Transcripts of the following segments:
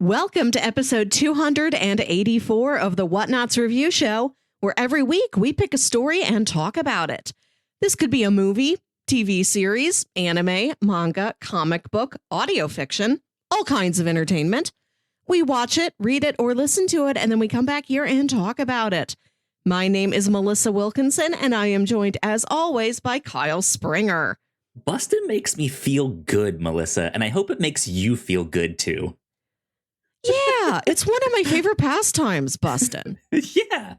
Welcome to episode 284 of the Whatnauts review show, where every week we pick a story and talk about it. This could be a movie, TV series, anime, manga, comic book, audio fiction, all kinds of entertainment. We watch it, read it, or listen to it, and then we come back here and talk about it. My name is Melissa Wilkinson, and I am joined, as always, by Kyle Springer. Bustin' makes me feel good, Melissa, and I hope it makes you feel good, too. Yeah, it's one of my favorite pastimes, bustin'. Yeah.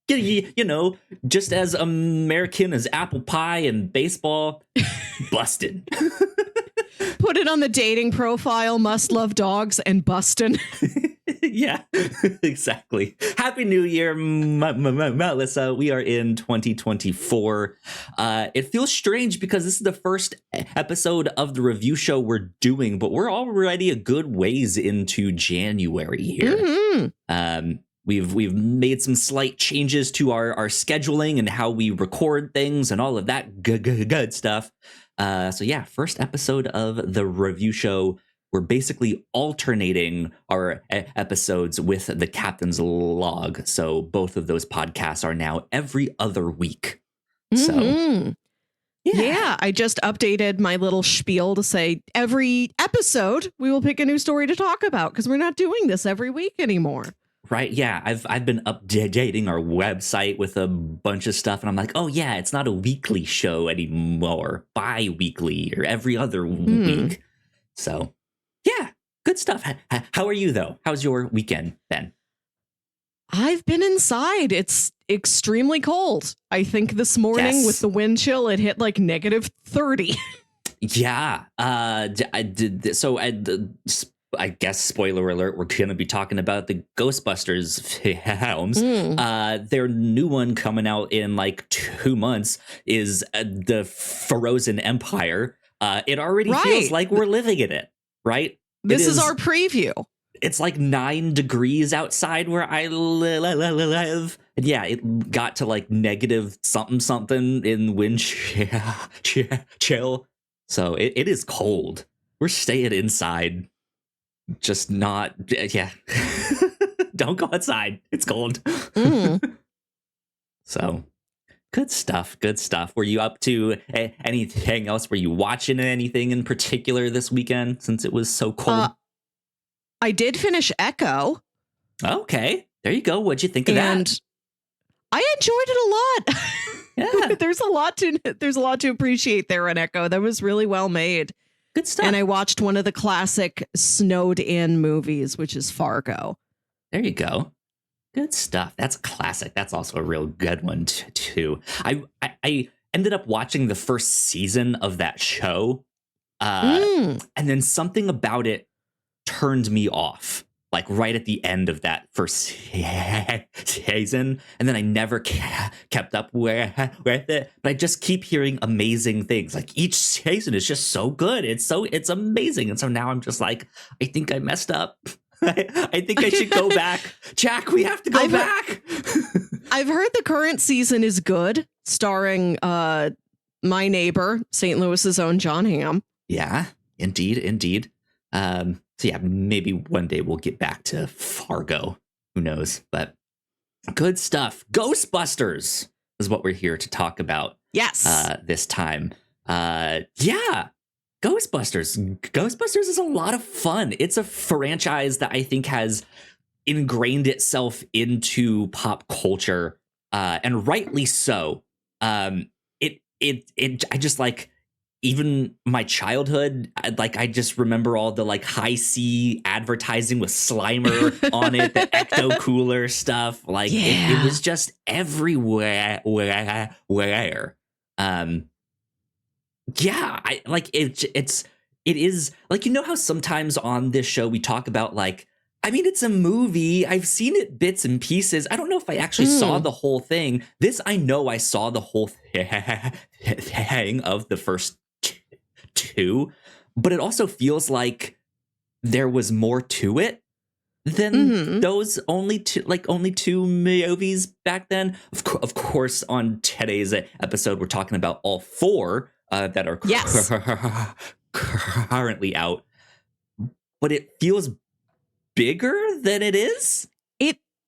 You know, just as American as apple pie and baseball, bustin'. Put it on the dating profile, must love dogs and bustin'. Yeah, exactly. Happy New Year, Melissa. We are in 2024. It feels strange because this is the first episode of the review show we're doing, but we're already a good ways into January here. Mm-hmm. We've made some slight changes to our scheduling and how we record things and all of that good stuff. So yeah, first episode of the review show. We're basically alternating our episodes with the Captain's Log. So both of those podcasts are now every other week. So, yeah, I just updated my little spiel to say every episode we will pick a new story to talk about because we're not doing this every week anymore. Right. Yeah, I've been updating our website with a bunch of stuff. And I'm like, oh, yeah, it's not a weekly show anymore. Bi-weekly or every other week. So. Yeah, good stuff. How are you, though? How's your weekend been? I've been inside. It's extremely cold. I think this morning with the wind chill, it hit like -30. Yeah. I did. So I guess, spoiler alert, we're going to be talking about the Ghostbusters films. Their new one coming out in like 2 months is the Frozen Empire. It already feels like we're living in it. Right? This is our preview. It's like 9 degrees outside where I live. And yeah, it got to like negative something in wind chill. So it is cold. We're staying inside. Just not, yeah. Don't go outside. It's cold. So good stuff. Were you up to anything else? Were you watching anything in particular this weekend since it was so cold? I did finish Echo. Okay, there you go. What'd you think of that? I enjoyed it a lot. Yeah, there's a lot to appreciate there in Echo. That was really well made. Good stuff. And I watched one of the classic snowed in movies, which is Fargo. There you go. Good stuff. That's a classic. That's also a real good one, too. I ended up watching the first season of that show. And then something about it turned me off, like right at the end of that first season. And then I never kept up with it. But I just keep hearing amazing things. Like each season is just so good. It's amazing. And so now I'm just like, I think I messed up. I think I should go back. Jack, we have to go back. I've heard the current season is good, starring my neighbor, St. Louis's own John Hamm. Yeah, indeed. So yeah, maybe one day we'll get back to Fargo. Who knows? But good stuff. Ghostbusters is what we're here to talk about. Yes. This time. Yeah. Ghostbusters is a lot of fun. It's a franchise that I think has ingrained itself into pop culture, and rightly so. I just like, even my childhood, I just remember all the like high C advertising with Slimer on it, the Ecto Cooler stuff. Like it was just everywhere. Yeah, I like it is like, you know how sometimes on this show we talk about like, I mean, it's a movie. I've seen it bits and pieces. I don't know if I actually saw the whole thing. This, I know I saw the whole thing of the first 2, but it also feels like there was more to it than those only two movies back then. Of course, on today's episode, we're talking about all 4 that are currently out. But it feels bigger than it is.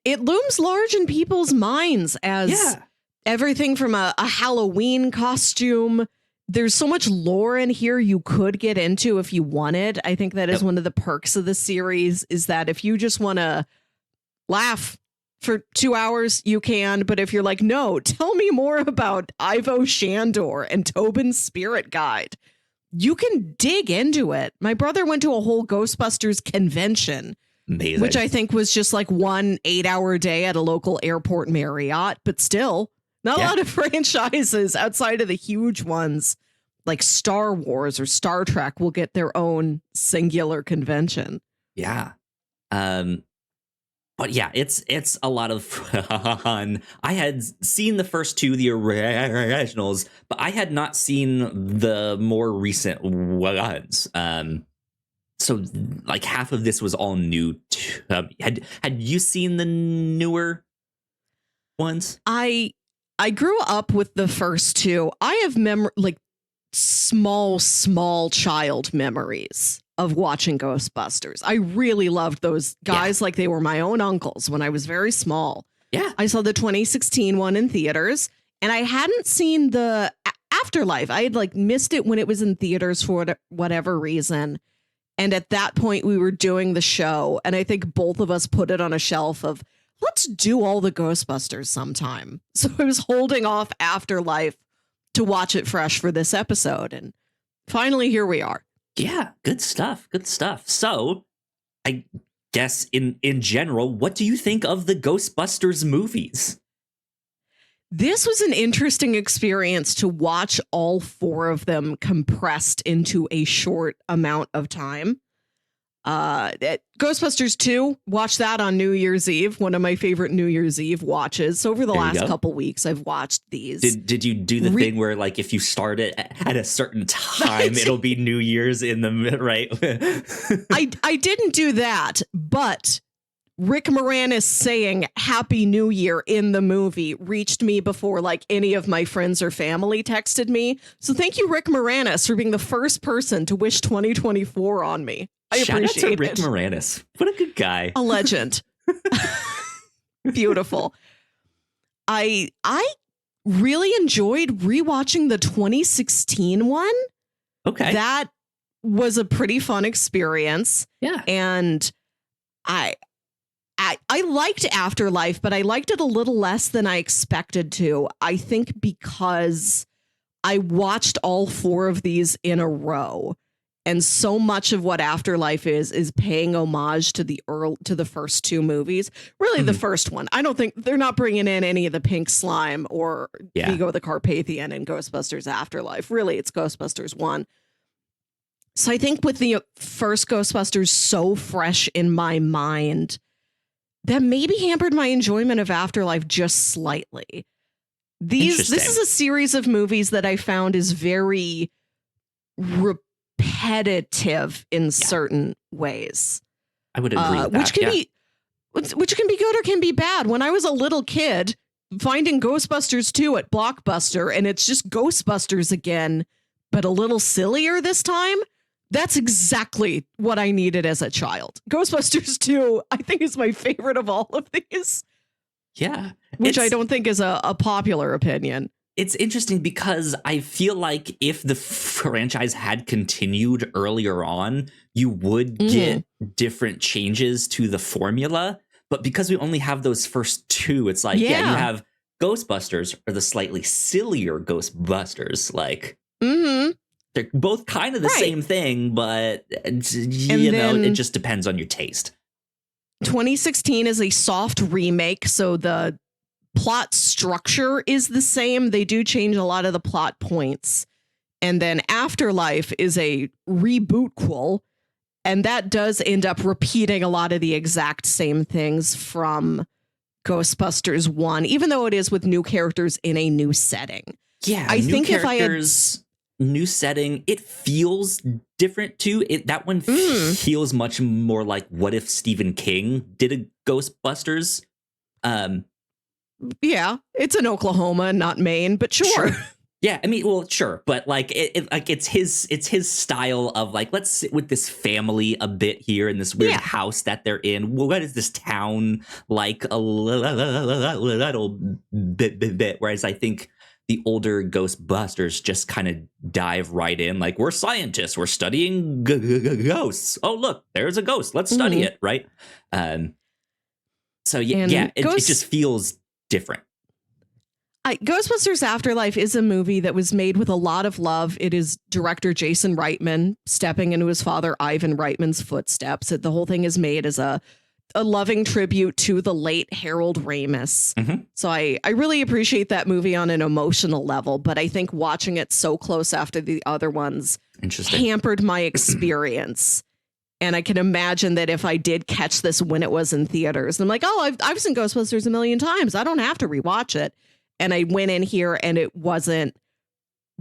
It looms large in people's minds as everything from a Halloween costume. There's so much lore in here you could get into if you wanted. I think that is one of the perks of the series, is that if you just want to laugh for 2 hours, you can. But if you're like, no, tell me more about Ivo Shandor and Tobin's Spirit Guide, you can dig into it. My brother went to a whole Ghostbusters convention. Amazing. Which I think was just like 1 8-hour day at a local airport Marriott, but still not a lot of franchises outside of the huge ones like Star Wars or Star Trek will get their own singular convention. Yeah. But yeah, it's a lot of fun. I had seen the first two, the originals, but I had not seen the more recent ones. So like half of this was all new to me. Had you seen the newer ones? I grew up with the first two. I have like small child memories of watching Ghostbusters. I really loved those guys like they were my own uncles when I was very small. Yeah. I saw the 2016 one in theaters, and I hadn't seen the Afterlife. I had like missed it when it was in theaters for whatever reason. And at that point, we were doing the show, and I think both of us put it on a shelf of, let's do all the Ghostbusters sometime. So I was holding off Afterlife to watch it fresh for this episode. And finally, here we are. Yeah, good stuff. Good stuff. So I guess in general, what do you think of the Ghostbusters movies? This was an interesting experience to watch all 4 of them compressed into a short amount of time. Ghostbusters 2, watched that on New Year's Eve, one of my favorite New Year's Eve watches. So over the last couple weeks, I've watched these. Did you do the thing where, like, if you start it at a certain time, it'll be New Year's in the right? I didn't do that, but Rick Moranis saying Happy New Year in the movie reached me before like any of my friends or family texted me. So thank you, Rick Moranis, for being the first person to wish 2024 on me. I appreciate Shout out to Rick Moranis. What a good guy. A legend. Beautiful. I really enjoyed rewatching the 2016 one. Okay. That was a pretty fun experience. Yeah. And I liked Afterlife, but I liked it a little less than I expected to. I think because I watched all 4 of these in a row. And so much of what Afterlife is paying homage to the first 2 movies. Really, the first one. I don't think they're not bringing in any of the pink slime or Vigo the Carpathian in Ghostbusters Afterlife. Really, it's Ghostbusters 1. So I think with the first Ghostbusters so fresh in my mind, that maybe hampered my enjoyment of Afterlife just slightly. This is a series of movies that I found is very repetitive in certain ways. I would agree with that. Which can be good or can be bad. When I was a little kid, finding Ghostbusters 2 at Blockbuster, and it's just Ghostbusters again, but a little sillier this time. That's exactly what I needed as a child. Ghostbusters 2, I think, is my favorite of all of these. Yeah. Which I don't think is a popular opinion. It's interesting because I feel like if the franchise had continued earlier on, you would get different changes to the formula. But because we only have those first 2, it's like, you have Ghostbusters or the slightly sillier Ghostbusters. Like, they're both kind of the same thing, but, you know, it just depends on your taste. 2016 is a soft remake, so the plot structure is the same. They do change a lot of the plot points. And then Afterlife is a rebootquel, and that does end up repeating a lot of the exact same things from Ghostbusters 1, even though it is with new characters in a new setting. Yeah, I think if I had new setting, it feels different too. That one feels much more like what if Stephen King did a Ghostbusters. Yeah, it's in Oklahoma, not Maine, but sure. Yeah, I mean, well, sure, but like it's his style of like, let's sit with this family a bit here in this weird Yeah. house that they're in. What is this town like a little bit? Whereas I think the older Ghostbusters just kind of dive right in, like, we're scientists, we're studying ghosts. Oh, look, there's a ghost. Let's study it, right? So yeah, it just feels different. Ghostbusters Afterlife is a movie that was made with a lot of love. It is director Jason Reitman stepping into his father Ivan Reitman's footsteps. The whole thing is made as a loving tribute to the late Harold Ramis. Mm-hmm. So I really appreciate that movie on an emotional level, but I think watching it so close after the other ones hampered my experience. And I can imagine that if I did catch this when it was in theaters, I'm like, oh, I've seen Ghostbusters a million times. I don't have to rewatch it. And I went in here and it wasn't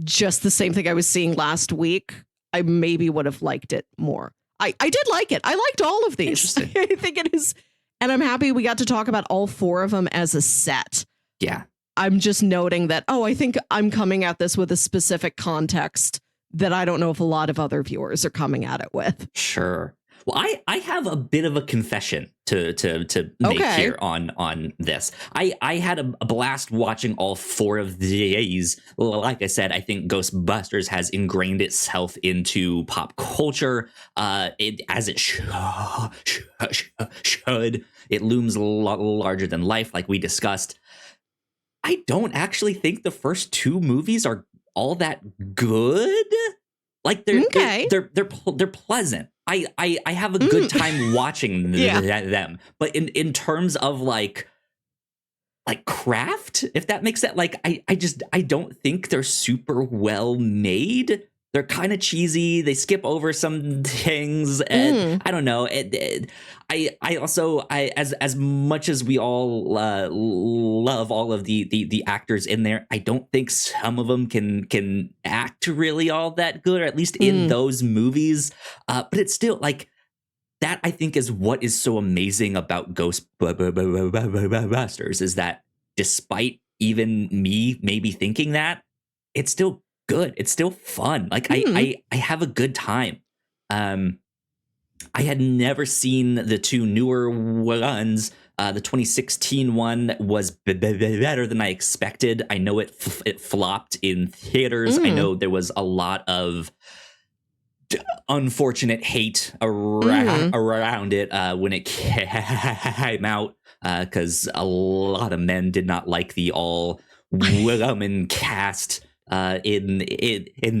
just the same thing I was seeing last week. I maybe would have liked it more. I did like it. I liked all of these. I think it is. And I'm happy we got to talk about all four of them as a set. Yeah. I'm just noting that, I think I'm coming at this with a specific context that I don't know if a lot of other viewers are coming at it with. Sure. Well, I have a bit of a confession to make here on this. I had a blast watching all four of these. Like I said, I think Ghostbusters has ingrained itself into pop culture as it should. It looms larger than life, like we discussed. I don't actually think the first two movies are all that good. Like they're pleasant. I have a good time watching them, but in terms of like craft, if that makes sense, like I don't think they're super well made. They're kind of cheesy. They skip over some things, and I don't know. I also as much as we all love all of the actors in there, I don't think some of them can act really all that good, or at least in those movies. But it's still like that. I think is what is so amazing about Ghostbusters is that despite even me maybe thinking that, it's still good. It's still fun. Like I have a good time. I had never seen the two newer ones. The 2016 one was better than I expected. I know it flopped in theaters. I know there was a lot of unfortunate hate around it when it came out, because a lot of men did not like the all woman cast in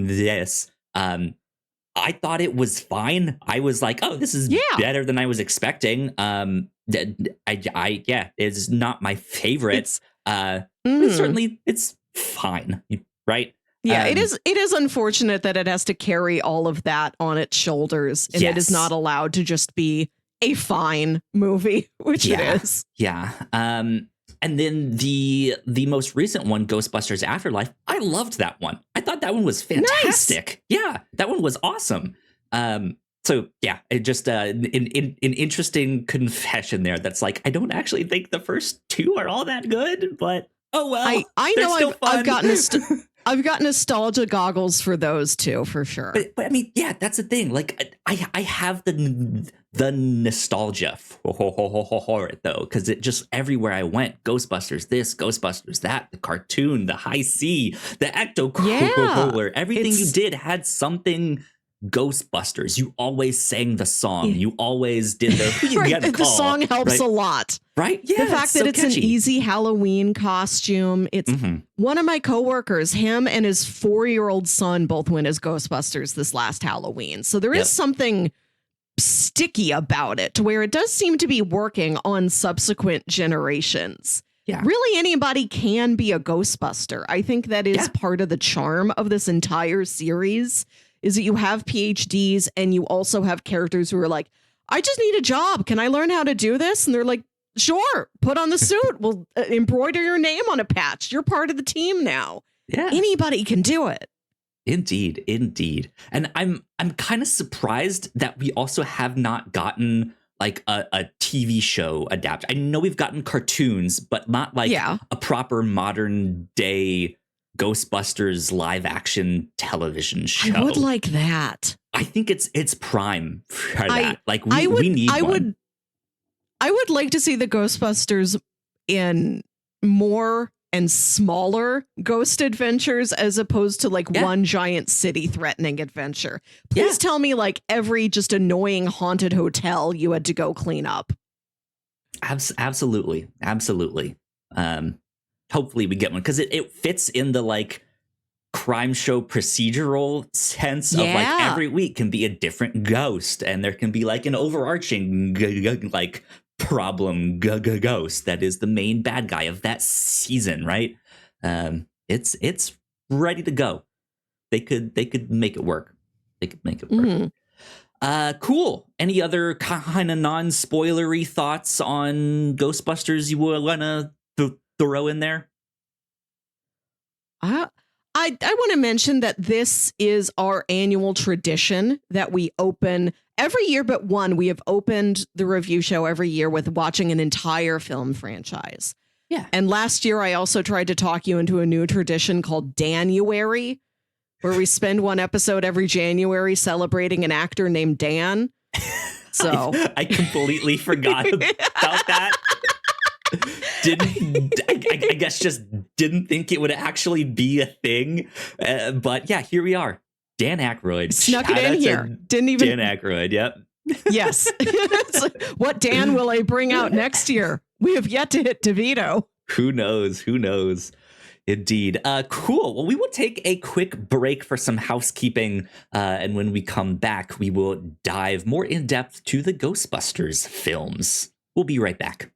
this. I thought it was fine. I was like, oh, this is better than I was expecting. It's not my favorite. It's fine, right? Yeah, it is unfortunate that it has to carry all of that on its shoulders, and it is not allowed to just be a fine movie, which it is. Yeah. And then the most recent one, Ghostbusters Afterlife, I loved that one. I thought that one was fantastic. Nice. Yeah, that one was awesome. So yeah, it just an interesting confession there. That's like, I don't actually think the first two are all that good, but oh well. I know I've got nostalgia goggles for those two for sure. But I mean, yeah, that's the thing. Like I have the nostalgia for it though, because it just everywhere I went, Ghostbusters this, Ghostbusters that, the cartoon, the high C, the ecto cooler, everything you did had something Ghostbusters. You always sang the song. You always did the song helps a lot. Right? Yeah. The fact that it's an easy Halloween costume. It's one of my coworkers, him and his 4-year-old son both went as Ghostbusters this last Halloween. So there is something sticky about it to where it does seem to be working on subsequent generations. Yeah. Really, anybody can be a Ghostbuster. I think that is part of the charm of this entire series, is that you have PhDs and you also have characters who are like, I just need a job. Can I learn how to do this? And they're like, sure, put on the suit. We'll embroider your name on a patch. You're part of the team now. Yeah. Anybody can do it. Indeed. And I'm kind of surprised that we also have not gotten like a TV show adapted. I know we've gotten cartoons, but not like a proper modern day Ghostbusters live action television show. I would like that. I think it's prime for that. Like I we need one. I would like to see the Ghostbusters in more and smaller ghost adventures as opposed to like one giant city threatening adventure. Please tell me like every just annoying haunted hotel you had to go clean up. Absolutely. Hopefully we get one because it fits in the like crime show procedural sense of like every week can be a different ghost and there can be like an overarching like problem ghost that is the main bad guy of that season, right? It's ready to go. They could make it work. Cool. Any other kind of non-spoilery thoughts on Ghostbusters you want to throw in there? I want to mention that this is our annual tradition that we open every year but one. We have opened the review show every year with watching an entire film franchise. Yeah. And last year I also tried to talk you into a new tradition called Danuary, where we spend one episode every January celebrating an actor named Dan. So I completely forgot about that. I guess just didn't think it would actually be a thing. But yeah, here we are. Dan Aykroyd. Snuck it in here. Didn't even. Dan Aykroyd, yep. Yes. What Dan will I bring out next year? We have yet to hit DeVito. Who knows? Indeed. Cool. Well, we will take a quick break for some housekeeping. And when we come back, we will dive more in depth to the Ghostbusters films. We'll be right back.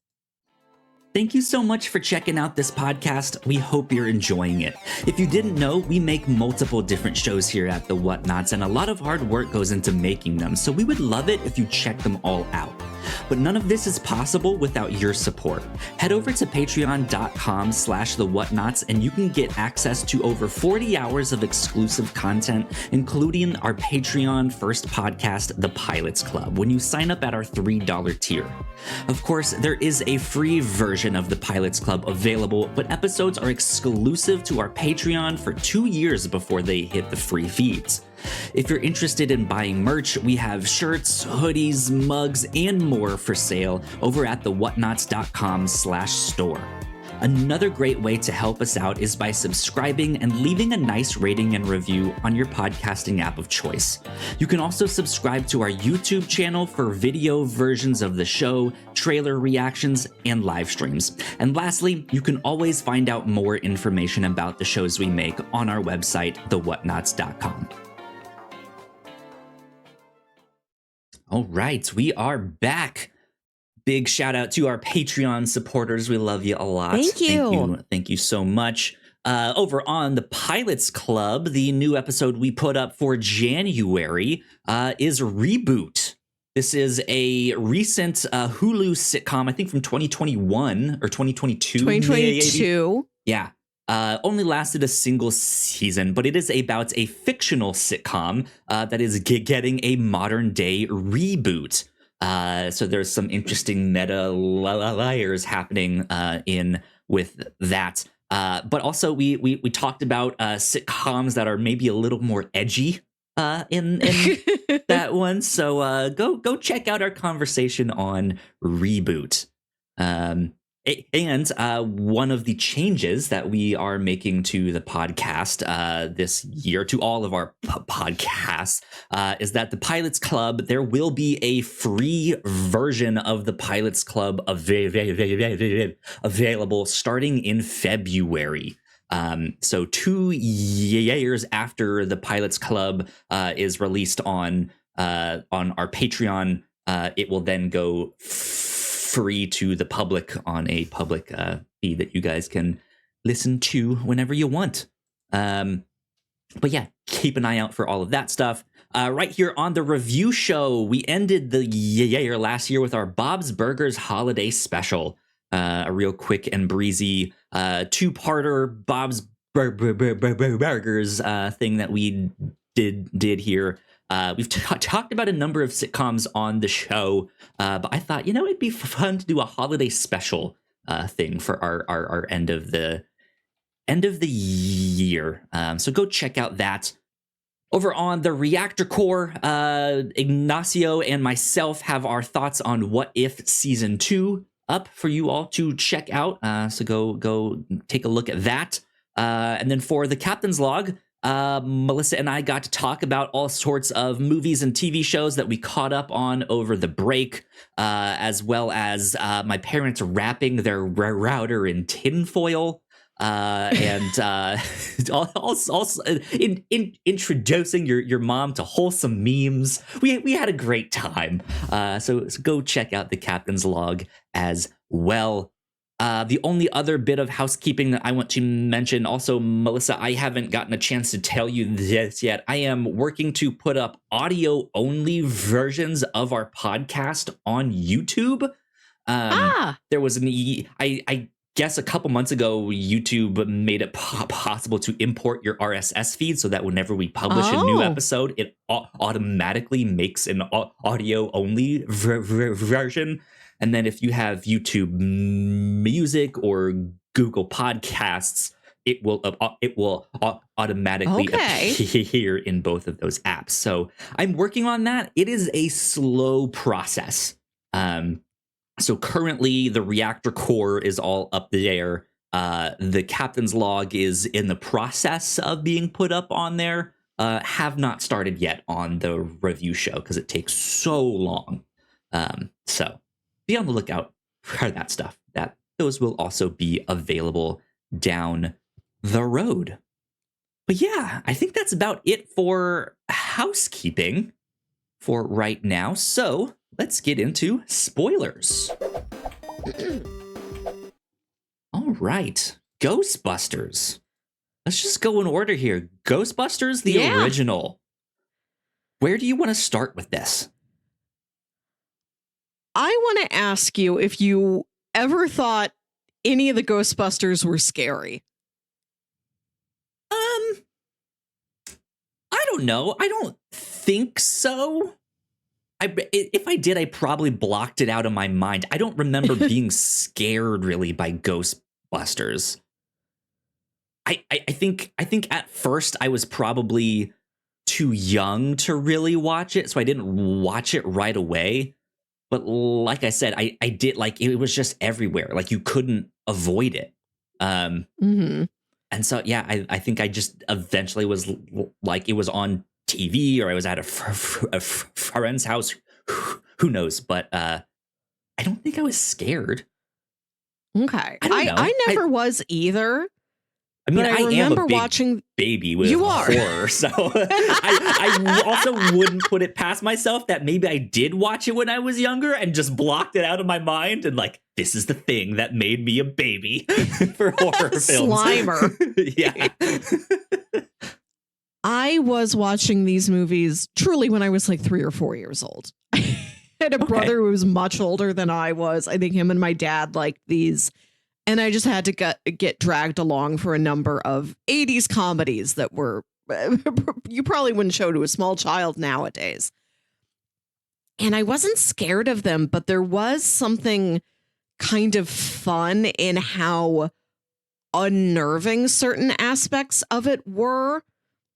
Thank you so much for checking out this podcast. We hope you're enjoying it. If you didn't know, we make multiple different shows here at the Whatnauts, and a lot of hard work goes into making them, so we would love it if you check them all out. But none of this is possible without your support. Head over to patreon.com/thewhatnauts and you can get access to over 40 hours of exclusive content, including our Patreon first podcast, The Pilots Club, when you sign up at our $3 tier. Of course, there is a free version of The Pilots Club available, but episodes are exclusive to our Patreon for 2 years before they hit the free feeds. If you're interested in buying merch, we have shirts, hoodies, mugs, and more for sale over at thewhatnauts.com/store. Another great way to help us out is by subscribing and leaving a nice rating and review on your podcasting app of choice. You can also subscribe to our YouTube channel for video versions of the show, trailer reactions, and live streams. And lastly, you can always find out more information about the shows we make on our website, thewhatnauts.com. All right, we are back. Big shout out to our Patreon supporters. We love you a lot. Thank you. Thank you so much. Over on the Pilots Club, the new episode we put up for January is Reboot. This is a recent Hulu sitcom, I think from 2021 or 2022. 2022. Yeah. Only lasted a single season, but it is about a fictional sitcom that is getting a modern day reboot. So there's some interesting meta layers happening in with that. But also we talked about sitcoms that are maybe a little more edgy in that one. So go check out our conversation on Reboot. And one of the changes that we are making to the podcast this year, to all of our podcasts, is that the Pilots Club, there will be a free version of the Pilots Club available starting in February. So 2 years after the Pilots Club is released on our Patreon, it will then go free to the public on a public feed that you guys can listen to whenever you want. But yeah, keep an eye out for all of that stuff. Right here on the review show, we ended the year last year with our Bob's Burgers holiday special. A real quick and breezy two-parter Bob's Burgers thing that we did here. We've talked about a number of sitcoms on the show, but I thought, it'd be fun to do a holiday special thing for our end of the end of the year. So go check out that. Over on the Reactor Core, Ignacio and myself have our thoughts on What If Season 2 up for you all to check out. So go take a look at that. And then for the Captain's Log, Melissa and I got to talk about all sorts of movies and TV shows that we caught up on over the break, as well as my parents wrapping their router in tinfoil. And also introducing your mom to wholesome memes. We had a great time. So go check out the Captain's Log as well. The only other bit of housekeeping that I want to mention, also, Melissa, I haven't gotten a chance to tell you this yet. I am working to put up audio-only versions of our podcast on YouTube. There was I guess a couple months ago, YouTube made it possible to import your RSS feed so that whenever we publish a new episode, it automatically makes an audio-only version. And then if you have YouTube Music or Google Podcasts, it will automatically appear in both of those apps. So I'm working on that. It is a slow process. So currently the Reactor Core is all up there. The Captain's Log is in the process of being put up on there. Have not started yet on the review show because it takes so long. So be on the lookout for that stuff. Those will also be available down the road. But yeah, I think that's about it for housekeeping for right now. So let's get into spoilers. All right. Ghostbusters. Let's just go in order here. Ghostbusters, the original. Where do you want to start with this? I want to ask you if you ever thought any of the Ghostbusters were scary. I don't know. I don't think so. If I did, I probably blocked it out of my mind. I don't remember being scared really by Ghostbusters. I think at first I was probably too young to really watch it, so I didn't watch it right away. But like I said, I did, like, it was just everywhere. Like, you couldn't avoid it. And so, yeah, I think I just eventually was like, it was on TV or I was at a friend's house. Who knows? But I don't think I was scared. Okay. I never was either. I mean, I am a big watching baby with horror, so I also wouldn't put it past myself that maybe I did watch it when I was younger and just blocked it out of my mind and like, this is the thing that made me a baby for horror films. Slimer. Yeah. I was watching these movies truly when I was like 3 or 4 years old. I had a brother who was much older than I was. I think him and my dad liked these. And I just had to get dragged along for a number of 80s comedies that were, you probably wouldn't show to a small child nowadays. And I wasn't scared of them, but there was something kind of fun in how unnerving certain aspects of it were.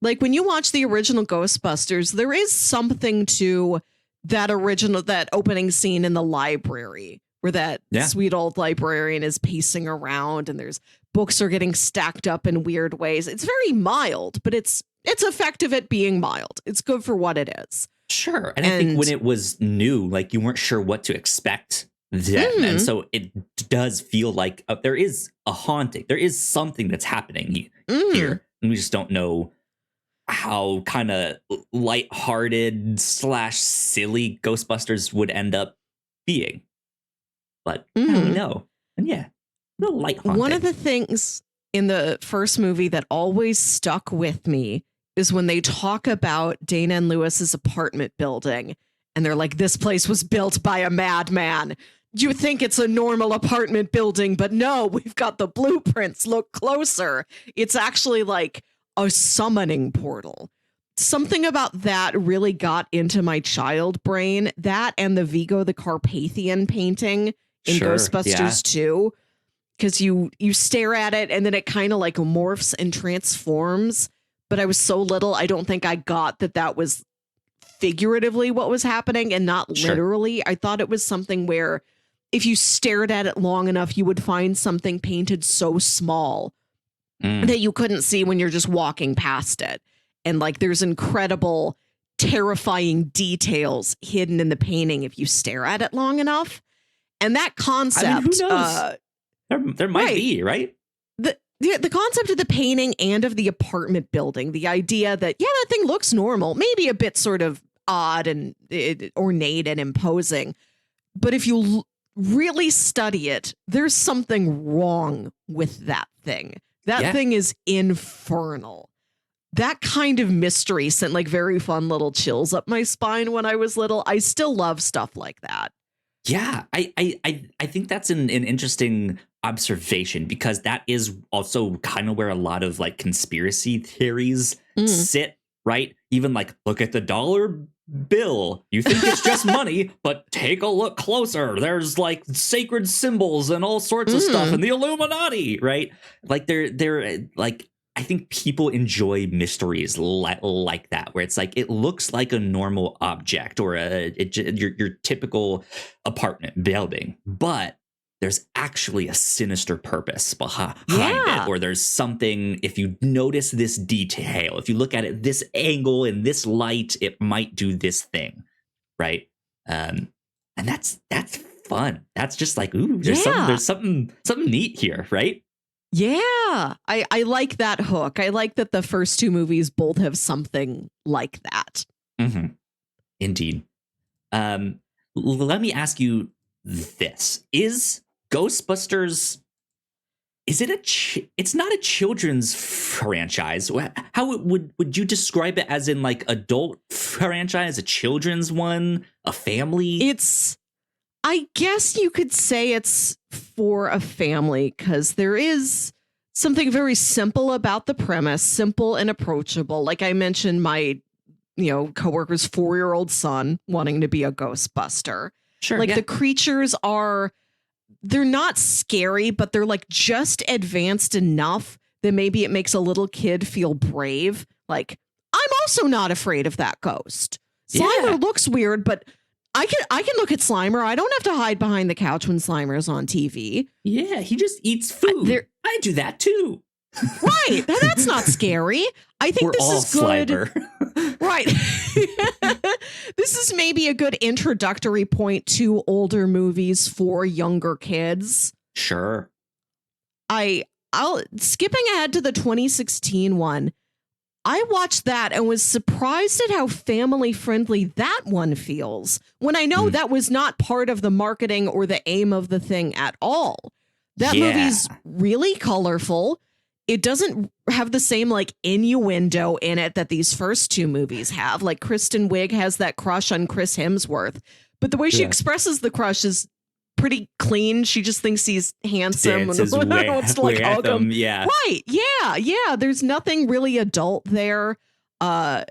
Like when you watch the original Ghostbusters, there is something to that opening scene in the library where that sweet old librarian is pacing around and there's books are getting stacked up in weird ways. It's very mild, but it's effective at being mild. It's good for what it is. Sure. And I think when it was new, like you weren't sure what to expect then. And so it does feel like there is a haunting. There is something that's happening here. And we just don't know how kind of lighthearted / silly Ghostbusters would end up being. But now we know. And yeah, a little light haunting. One of the things in the first movie that always stuck with me is when they talk about Dana and Lewis's apartment building. And they're like, this place was built by a madman. You think it's a normal apartment building, but no, we've got the blueprints. Look closer. It's actually like a summoning portal. Something about that really got into my child brain. That and the Vigo the Carpathian painting in Ghostbusters 2. because you stare at it and then it kind of like morphs and transforms. But I was so little, I don't think I got that was figuratively what was happening and not Sure. literally. I thought it was something where if you stared at it long enough, you would find something painted so small that you couldn't see when you're just walking past it. And like there's incredible, terrifying details hidden in the painting if you stare at it long enough. And that concept, I mean, who knows? There might be, right? The concept of the painting and of the apartment building, the idea that, yeah, that thing looks normal, maybe a bit sort of odd and ornate and imposing. But if you really study it, there's something wrong with that thing. That thing is infernal. That kind of mystery sent like very fun little chills up my spine when I was little. I still love stuff like that. Yeah, I think that's an interesting observation, because that is also kind of where a lot of like conspiracy theories sit, right? Even like, look at the dollar bill. You think it's just money, but take a look closer. There's like sacred symbols and all sorts of stuff in the Illuminati, right? Like they're like, I think people enjoy mysteries like that, where it's like it looks like a normal object or your typical apartment building, but there's actually a sinister purpose behind it, or there's something. If you notice this detail, if you look at it this angle in this light, it might do this thing, right? And that's fun. That's just like, ooh, there's something neat here, right? Yeah, I like that hook. I like that the first two movies both have something like that. Mm-hmm. Indeed. Let me ask you this. Is Ghostbusters, is it it's not a children's franchise. How would you describe it? As in like adult franchise, a children's one, a family? I guess you could say it's for a family, because there is something very simple about the premise, simple and approachable. Like I mentioned, my coworker's 4-year-old son wanting to be a Ghostbuster. Sure. Like the creatures they're not scary, but they're like just advanced enough that maybe it makes a little kid feel brave. Like, I'm also not afraid of that ghost. Slimer looks weird, but I can look at Slimer. I don't have to hide behind the couch when Slimer's on TV. Yeah, he just eats food. I do that too. Right. That's not scary. I think this is good. Slimer. Right. This is maybe a good introductory point to older movies for younger kids. Sure. I'll skipping ahead to the 2016 one. I watched that and was surprised at how family friendly that one feels, when I know that was not part of the marketing or the aim of the thing at all. That movie's really colorful. It doesn't have the same like innuendo in it that these first two movies have. Like Kristen Wiig has that crush on Chris Hemsworth, but the way she expresses the crush is pretty clean. She just thinks he's handsome and wants to like hug him. Yeah. Right. Yeah. There's nothing really adult there. There's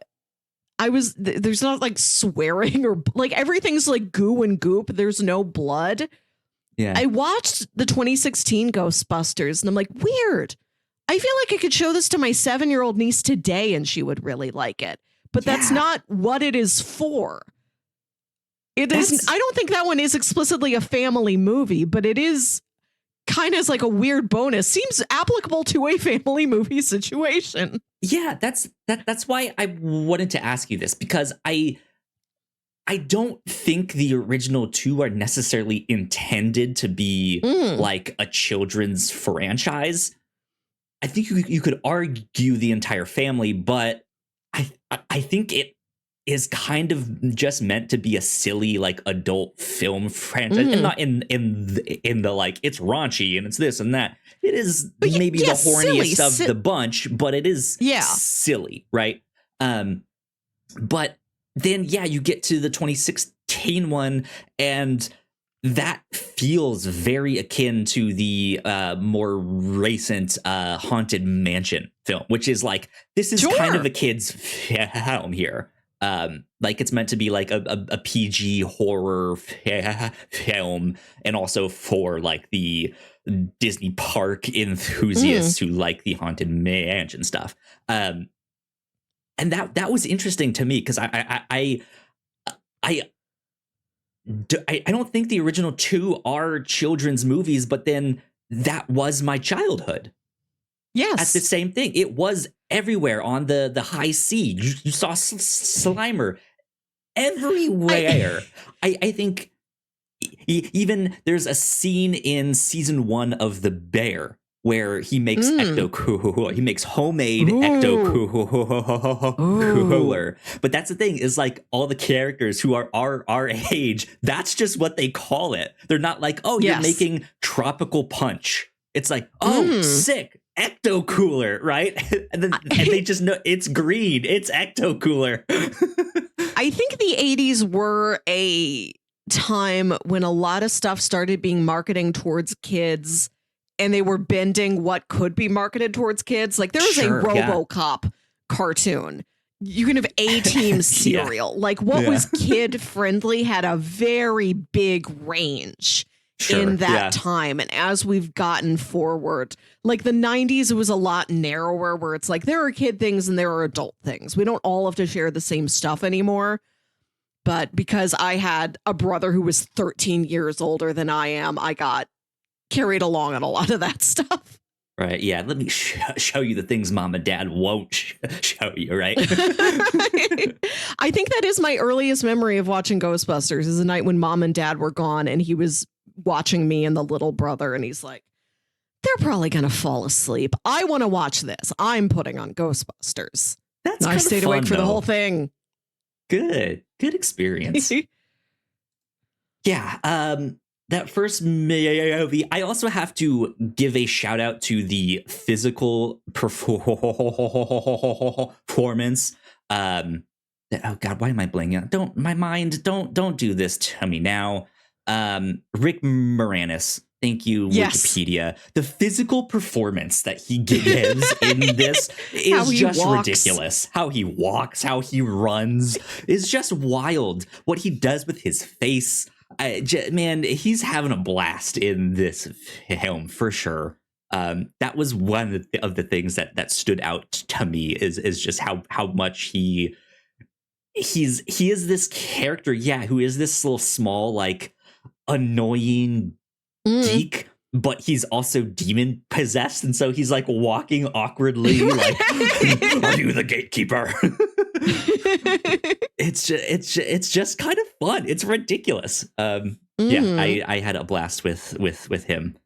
not like swearing or like everything's like goo and goop. There's no blood. Yeah. I watched the 2016 Ghostbusters and I'm like, weird. I feel like I could show this to my 7-year-old niece today and she would really like it. But that's not what it is for. It is. I don't think that one is explicitly a family movie, but it is kind of like a weird bonus. Seems applicable to a family movie situation. Yeah, that's why I wanted to ask you this, because I don't think the original two are necessarily intended to be like a children's franchise. I think you could argue the entire family, but I think it is kind of just meant to be a silly like adult film franchise, and not in the like it's raunchy and it's this and that. It is maybe the horniest of the bunch, but it is silly, right? But then you get to the 2016 one, and that feels very akin to the more recent Haunted Mansion film, which is like, this is kind of a kid's film here. Like it's meant to be like a PG horror film, and also for like the Disney park enthusiasts who like the Haunted Mansion stuff. And that was interesting to me because I don't think the original two are children's movies, but then that was my childhood. Yes. At the same thing. It was everywhere on the high sea. You saw Slimer everywhere. I think even there's a scene in season 1 of The Bear where he makes he makes homemade ecto cooler. But that's the thing is like all the characters who are our age, that's just what they call it. They're not like, oh, you're making tropical punch. It's like, oh, sick. Ecto cooler, right? and they just know it's green. It's ecto cooler. I think the 80s were a time when a lot of stuff started being marketing towards kids and they were bending what could be marketed towards kids. Like there was a RoboCop cartoon. You can have A-Team cereal. Like what was kid friendly had a very big range. In that time. And as we've gotten forward, like the 90s, it was a lot narrower where it's like there are kid things and there are adult things. We don't all have to share the same stuff anymore. But because I had a brother who was 13 years older than I am, I got carried along on a lot of that stuff. Right. Yeah. Let me show you the things mom and dad won't show you. Right. I think that is my earliest memory of watching Ghostbusters is the night when mom and dad were gone and he was watching me and the little brother and he's like, they're probably gonna fall asleep. I want to watch this. I'm putting on Ghostbusters. I stayed awake for the whole thing. Good experience. That first movie, I also have to give a shout out to the physical performance. Oh God, why am I blanking? Don't do this to me now. Rick Moranis. Thank you, Wikipedia. The physical performance that he gives in this is just ridiculous. How he walks, how he runs is just wild. What he does with his face, man, he's having a blast in this film for sure. That was one of the things that stood out to me is just how much he is this character, who is this little small like annoying geek, but he's also demon possessed, and so he's like walking awkwardly like are you the gatekeeper? it's just kind of fun. It's ridiculous. I had a blast with him.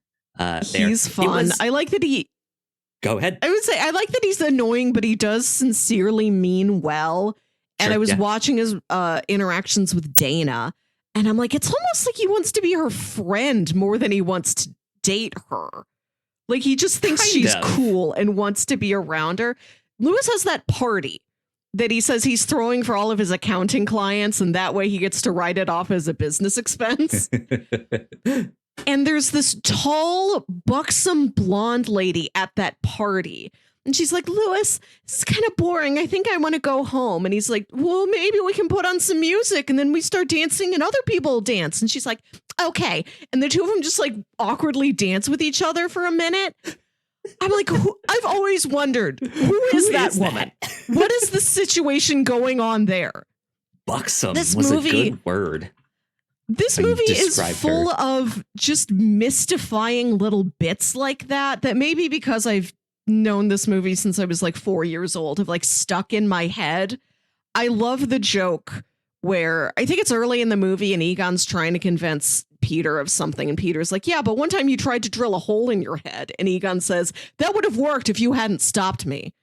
He's fun. I like that he go ahead. I would say I like that he's annoying, but he does sincerely mean well. And I was watching his interactions with Dana, and I'm like, it's almost like he wants to be her friend more than he wants to date her. Like he just thinks she's cool and wants to be around her. Lewis has that party that he says he's throwing for all of his accounting clients, and that way he gets to write it off as a business expense. And there's this tall, buxom blonde lady at that party. And she's like, Lewis, it's kind of boring. I think I want to go home. And he's like, well, maybe we can put on some music and then we start dancing and other people dance. And she's like, okay. And the two of them just like awkwardly dance with each other for a minute. I'm like, I've always wondered, who is that woman? What is the situation going on there? Buxom was a good word. This movie is full of just mystifying little bits like that maybe because I've known this movie since I was like 4 years old have like stuck in my head. I love the joke where I think it's early in the movie and Egon's trying to convince Peter of something. And Peter's like, yeah, but one time you tried to drill a hole in your head. And Egon says, that would have worked if you hadn't stopped me.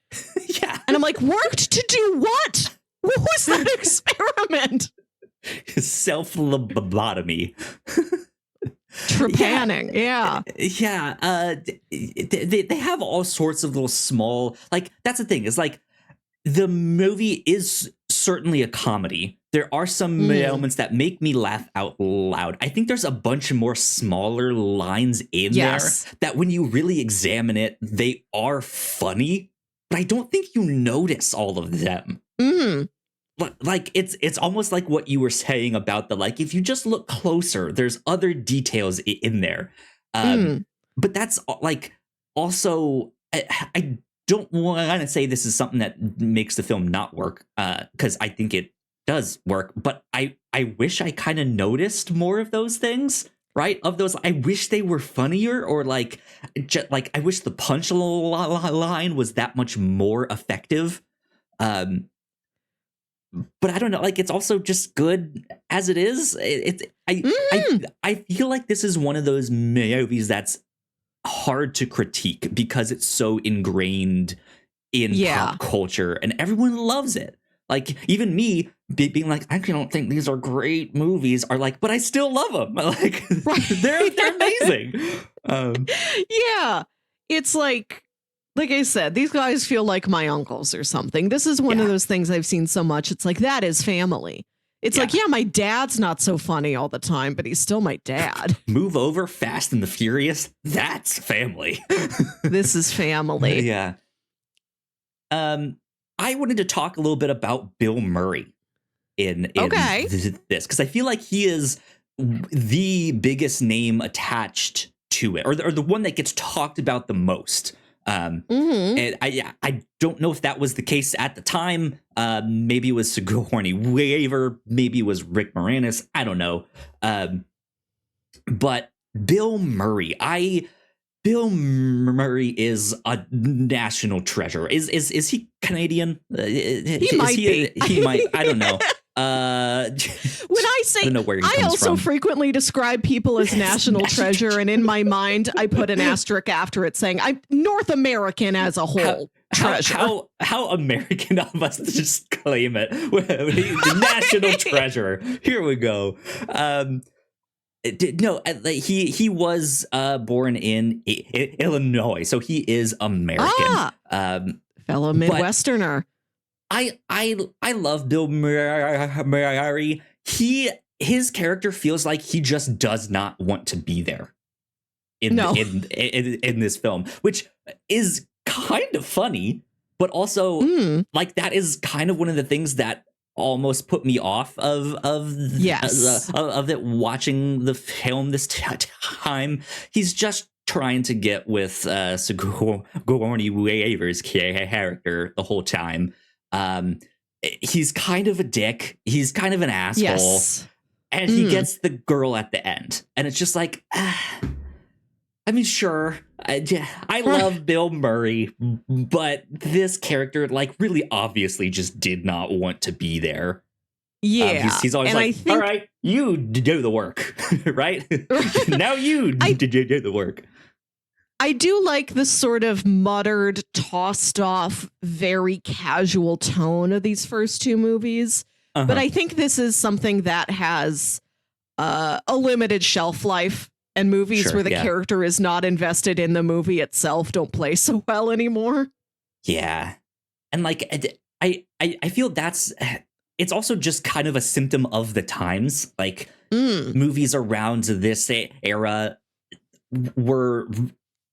Yeah. And I'm like, worked to do what? What was that experiment? Self-lobotomy. Trepanning, yeah. They have all sorts of little small, like, that's the thing, is like, the movie is certainly a comedy. There are some moments that make me laugh out loud. I think there's a bunch of more smaller lines in there that when you really examine it, they are funny, but I don't think you notice all of them. Like it's almost like what you were saying about the, like, if you just look closer, there's other details in there. but that's like also I don't want to say this is something that makes the film not work, because I think it does work, but I wish I kind of noticed more of those things, right? Of those, I wish they were funnier, or like I wish the punch line was that much more effective. But I don't know, like, it's also just good as it is. I feel like this is one of those movies that's hard to critique because it's so ingrained in pop culture and everyone loves it. Like, even me being like, I don't think these are great movies, are like, but I still love them. Like, they're amazing. Yeah, it's like I said, these guys feel like my uncles or something. This is one of those things I've seen so much. It's like, that is family. It's like, yeah, my dad's not so funny all the time, but he's still my dad. Move over, Fast and the Furious. That's family. This is family. Yeah. I wanted to talk a little bit about Bill Murray in this, because I feel like he is the biggest name attached to it, or the one that gets talked about the most. And I don't know if that was the case at the time. Maybe it was Sigourney Weaver, maybe it was Rick Moranis. I don't know. But Bill Murray, Bill Murray is a national treasure. Is he Canadian? He might be. He might. I don't know. When I say, I don't know where he comes also from. frequently describe people as national treasure, and in my mind, I put an asterisk after it saying I'm North American as a whole. Treasure. How American of us to just claim it. National treasure. Here we go. He was born in Illinois, so he is American. Fellow Midwesterner. I love Bill Murray. His character feels like he just does not want to be there in this film, which is kind of funny, but also like that is kind of one of the things that almost put me off of it watching the film this time. He's just trying to get with Sigourney Weaver's character the whole time. He's kind of a dick. He's kind of an asshole. And he gets the girl at the end. And it's just like, I mean, sure, I love Bill Murray, but this character, like, really obviously just did not want to be there. Yeah. He's always like, all right, you do the work, right? Now you do the work. I do like the sort of muttered, tossed off, very casual tone of these first two movies. But I think this is something that has a limited shelf life, and movies where the character is not invested in the movie itself don't play so well anymore. Yeah. And like, I feel it's also just kind of a symptom of the times. Like movies around this era were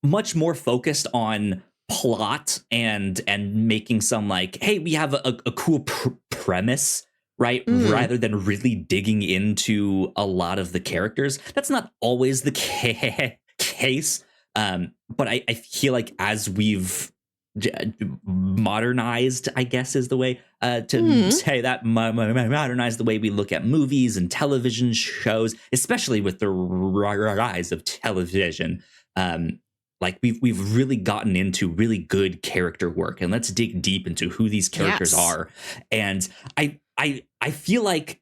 much more focused on plot and making some like, hey, we have a cool premise, right? Rather than really digging into a lot of the characters. That's not always the case. But I feel like as we've modernized, I guess is the way to say that, modernized the way we look at movies and television shows, especially with the rise of television. Like we've really gotten into really good character work, and let's dig deep into who these characters are. And I feel like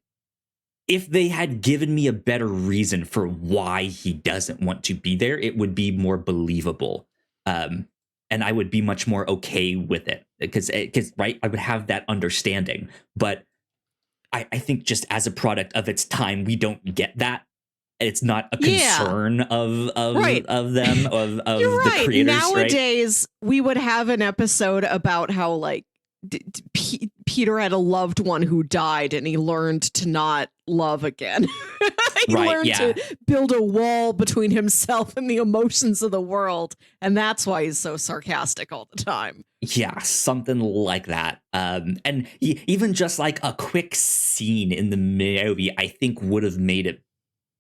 if they had given me a better reason for why he doesn't want to be there, it would be more believable. And I would be much more okay with it because right, I would have that understanding. But I think just as a product of its time, we don't get that. It's not a concern of them, of the creators. Nowadays, we would have an episode about how like Peter had a loved one who died and he learned to not love again. He learned to build a wall between himself and the emotions of the world. And that's why he's so sarcastic all the time. Yeah, something like that. And even just like a quick scene in the movie, I think would have made it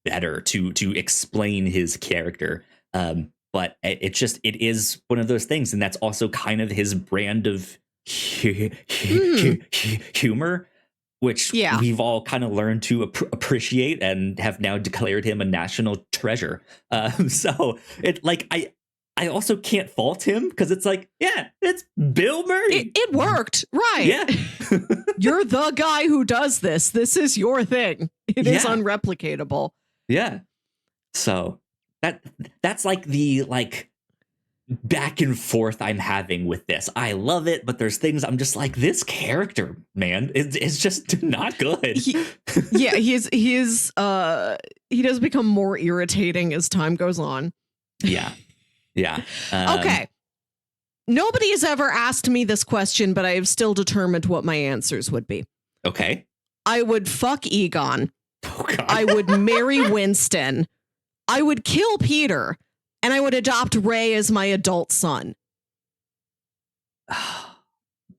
better to explain his character. but it is one of those things. And that's also kind of his brand of humor, which we've all kind of learned to appreciate and have now declared him a national treasure. So I also can't fault him because it's like, yeah, it's Bill Murray. It worked. Right. Yeah. You're the guy who does this. This is your thing. It is unreplicatable. Yeah. So that's like the back and forth I'm having with this. I love it, but there's things I'm just like, this character, man, it's just not good. He does become more irritating as time goes on. Yeah. Yeah. Okay. Nobody has ever asked me this question, but I have still determined what my answers would be. Okay. I would fuck Egon. Oh, God. I would marry Winston. I would kill Peter. And I would adopt Ray as my adult son. Oh,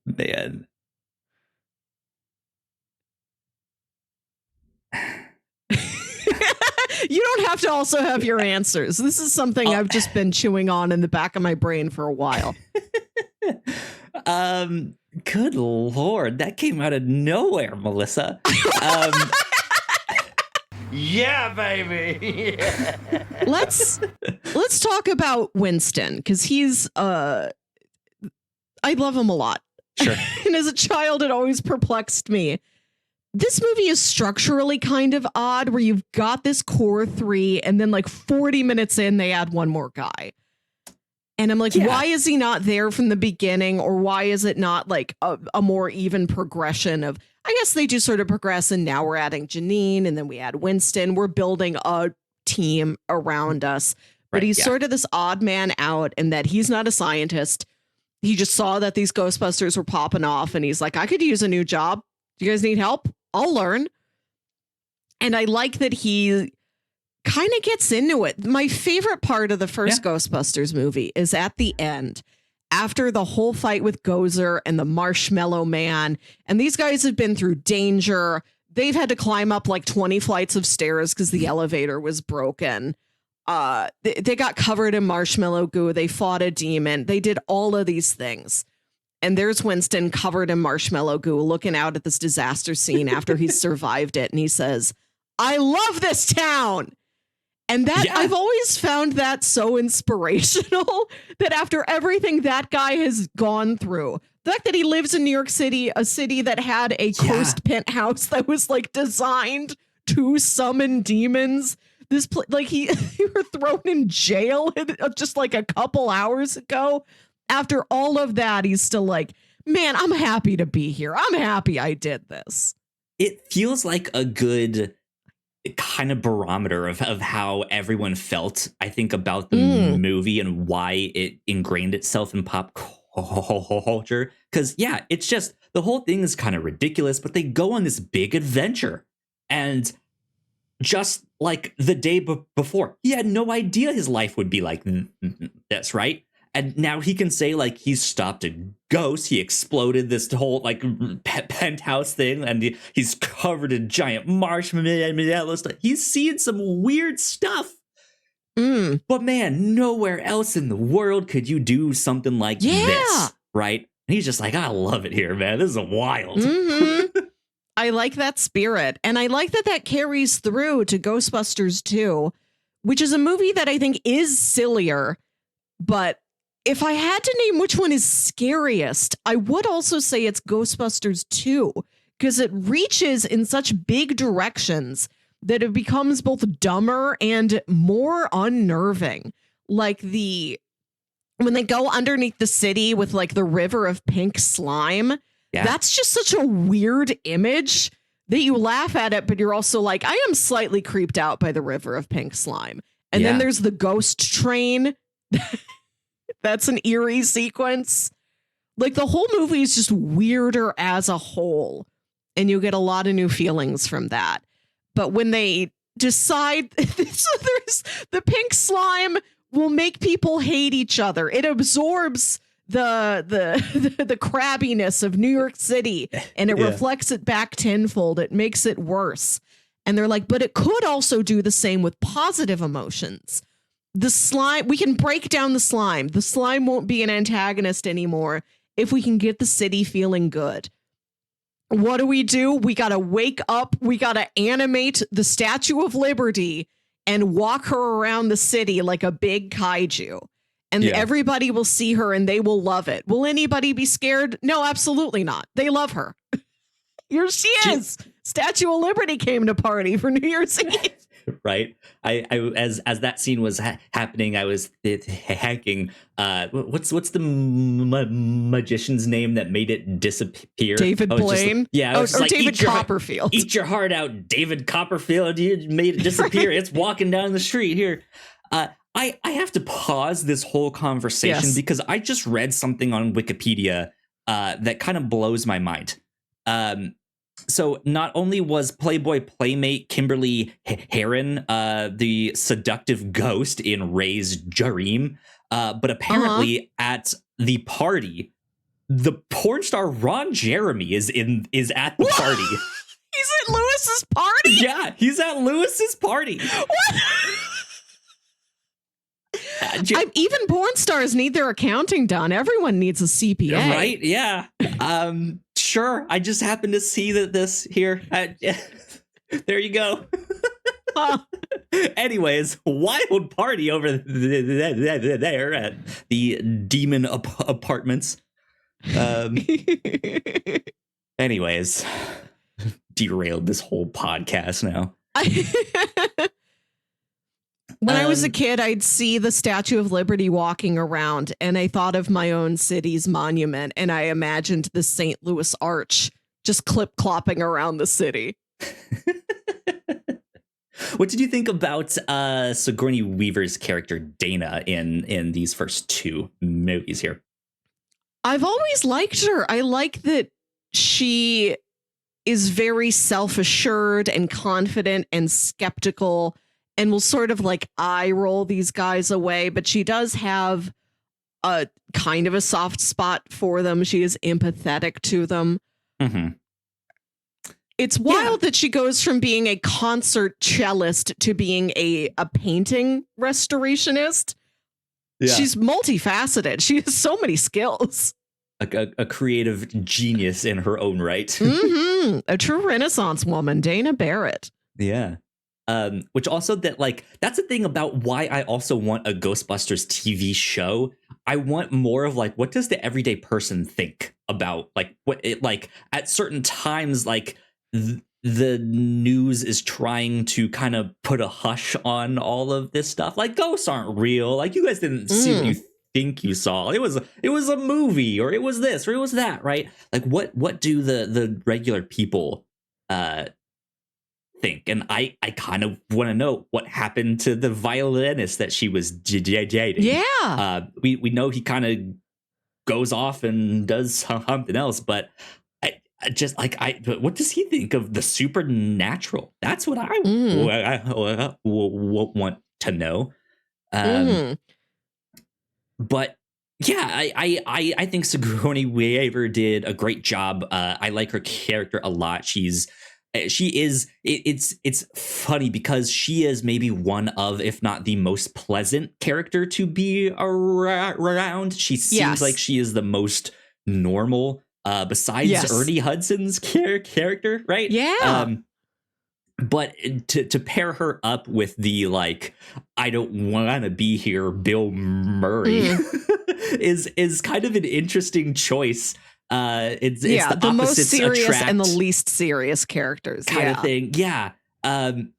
man. You don't have to also have your answers. This is something I've just been chewing on in the back of my brain for a while. Good Lord, that came out of nowhere, Melissa. Yeah, baby. Yeah. Let's talk about Winston, because he's I love him a lot. Sure. And as a child, it always perplexed me. This movie is structurally kind of odd, where you've got this core three, and then 40 minutes in, they add one more guy. And I'm like, why is he not there from the beginning? Or why is it not a more even progression of, I guess they do sort of progress, and now we're adding Janine, and then we add Winston. We're building a team around us. But he's sort of this odd man out, in that he's not a scientist. He just saw that these Ghostbusters were popping off, and he's like, I could use a new job. Do you guys need help? I'll learn. And I like that he kind of gets into it. My favorite part of the first Ghostbusters movie is at the end, after the whole fight with Gozer and the Marshmallow Man. And these guys have been through danger. They've had to climb up 20 flights of stairs because the elevator was broken. They got covered in marshmallow goo. They fought a demon. They did all of these things. And there's Winston covered in marshmallow goo, looking out at this disaster scene after he's survived it. And he says, I love this town. And that I've always found that so inspirational, that after everything that guy has gone through, the fact that he lives in New York City, a city that had a cursed penthouse that was designed to summon demons. This you were thrown in jail just a couple hours ago. After all of that, he's still like, man, I'm happy to be here. I'm happy I did this. It feels like a good kind of barometer of how everyone felt, I think, about the movie and why it ingrained itself in pop culture. Because, it's just, the whole thing is kind of ridiculous, but they go on this big adventure. And just the day before, he had no idea his life would be like this, right? And now he can say he's stopped a ghost. He exploded this whole penthouse thing, and he's covered in giant marshmallow stuff. He's seen some weird stuff. But man, nowhere else in the world could you do something like this, right? And he's just like, I love it here, man. This is wild. Mm-hmm. I like that spirit. And I like that carries through to Ghostbusters 2, which is a movie that I think is sillier, but if I had to name which one is scariest, I would also say it's Ghostbusters 2, because it reaches in such big directions that it becomes both dumber and more unnerving. When they go underneath the city with the river of pink slime, that's just such a weird image that you laugh at it, but you're also like, I am slightly creeped out by the river of pink slime. And then there's the ghost train. That's an eerie sequence. The whole movie is just weirder as a whole. And you get a lot of new feelings from that. But when they decide, so there's the pink slime will make people hate each other. It absorbs the crabbiness of New York City, and it reflects it back tenfold. It makes it worse. And they're like, but it could also do the same with positive emotions. the slime, we can break down the slime. The slime won't be an antagonist anymore if we can get the city feeling good. What do? We got to wake up. We got to animate the Statue of Liberty and walk her around the city like a big kaiju. And everybody will see her and they will love it. Will anybody be scared? No, absolutely not. They love her. Here she is. Statue of Liberty came to party for New Year's Eve. Right. As that scene was happening, I was thinking, what's the magician's name that made it disappear? David Blaine. Or David Copperfield. Eat your heart out, David Copperfield. You made it disappear. Right. It's walking down the street here. I have to pause this whole conversation because I just read something on Wikipedia that kind of blows my mind. So not only was Playboy playmate Kimberly Herron the seductive ghost in Ray's Dream, but apparently at the party, the porn star Ron Jeremy is at the party. He's at Lewis's party? Yeah, he's at Lewis's party. What? Even porn stars need their accounting done. Everyone needs a CPA. Right? Yeah. Sure. I just happened to see this here. There you go. Anyways, wild party over there at the Demon Apartments. Anyways, derailed this whole podcast now. When I was a kid, I'd see the Statue of Liberty walking around, and I thought of my own city's monument, and I imagined the St. Louis Arch just clip-clopping around the city. What did you think about Sigourney Weaver's character Dana in these first two movies here? I've always liked her. I like that she is very self-assured and confident and skeptical and will sort of like eye roll these guys away. But she does have a kind of a soft spot for them. She is empathetic to them. Mm-hmm. It's wild that she goes from being a concert cellist to being a painting restorationist. Yeah. She's multifaceted. She has so many skills. A creative genius in her own right. Mm-hmm. A true Renaissance woman, Dana Barrett. Yeah. Which also that's the thing about why I also want a Ghostbusters TV show. I want more of what does the everyday person think about what it at certain times the news is trying to kind of put a hush on all of this stuff. Ghosts aren't real. You guys didn't see what you think you saw. It was a movie, or it was this, or it was that, right? What do the regular people think? And I kind of want to know what happened to the violinist that she was dating. Yeah. We know he kind of goes off and does something else, but what does he think of the supernatural? That's what I want to know. But yeah, I think Sigourney Weaver did a great job. I like her character a lot. It's funny because she is maybe one of, if not the most pleasant character to be around. She seems like she is the most normal. Besides Ernie Hudson's character, right? Yeah. But to pair her up with the I don't want to be here, Bill Murray, is kind of an interesting choice. It's the most serious attract and the least serious characters kind of thing. Yeah. And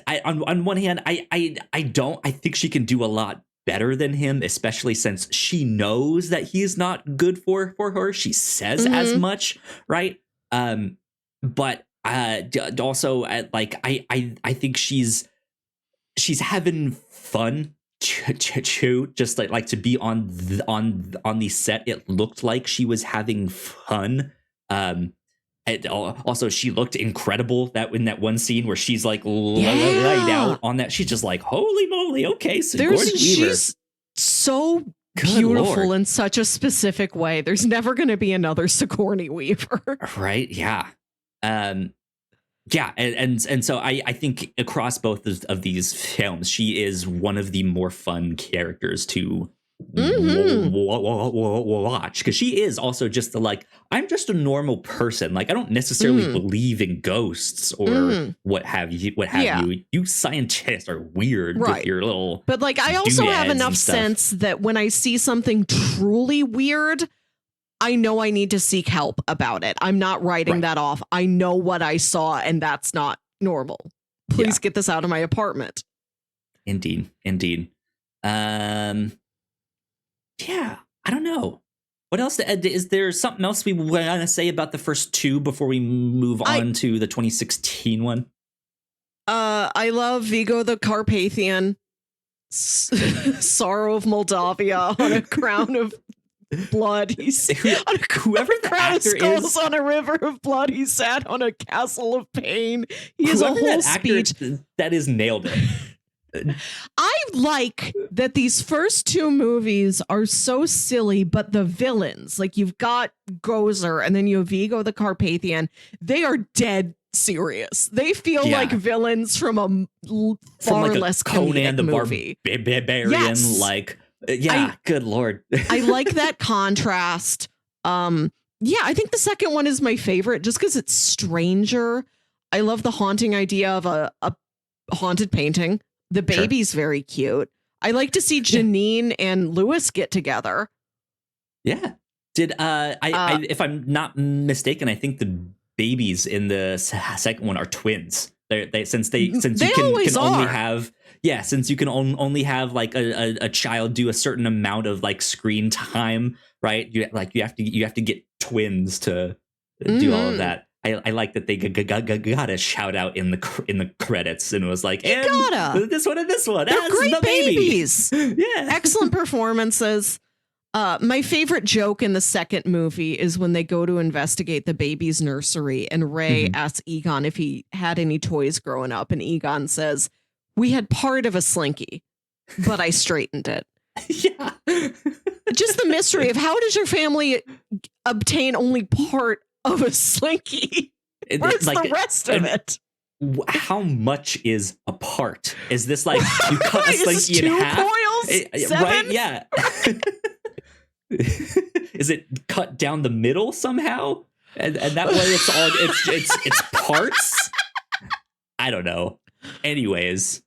I on one hand, I think she can do a lot better than him, especially since she knows that he is not good for her. She says as much, right? But also I think she's having fun too. Just to be on the set, it looked like she was having fun. Also, she looked incredible that in that one scene where she's laid out on that. She's just holy moly. Okay, Sigourney Weaver. She's so beautiful in such a specific way. There's never going to be another Sigourney Weaver. Right. Yeah. Yeah, and so I think across both of these films, she is one of the more fun characters to watch, because she is also just I'm just a normal person. Like, I don't necessarily believe in ghosts or what have you. You scientists are weird with your little. But I also have enough sense that when I see something truly weird, I know I need to seek help about it. I'm not writing that off. I know what I saw, and that's not normal. Please get this out of my apartment. Indeed. Yeah, I don't know. What else? Is there something else we want to say about the first two before we move on to the 2016 one? I love Vigo the Carpathian, Sorrow of Moldavia on a crown of blood. He's whoever the crown of actor skulls is on a river of blood. He sat on a castle of pain. He has a whole speech that is nailed it. I like that these first two movies are so silly, but the villains, you've got Gozer and then you have Vigo the Carpathian, they are dead serious. They feel like villains from a far less Conan the movie. Barbarian. Yes. Good Lord. I like that contrast. I think the second one is my favorite just because it's stranger. I love the haunting idea of a haunted painting. The baby's very cute. I like to see Janine and Lewis get together. Yeah. Did I if I'm not mistaken, I think the babies in the second one are twins. Since you can only have since you can only have a child do a certain amount of screen time, right? You have to get twins to do all of that. I like that they got a shout out in the credits, and it was this one and this one. They're great babies. Yeah, excellent performances. My favorite joke in the second movie is when they go to investigate the baby's nursery, and Ray asks Egon if he had any toys growing up, and Egon says, "We had part of a Slinky, but I straightened it." Yeah, just the mystery of how does your family obtain only part of a Slinky? Where's the rest of it? How much is a part? Is this you cut a Slinky in half? Coils? 7? Right? Yeah. Is it cut down the middle somehow? And that way it's parts? I don't know. Anyways,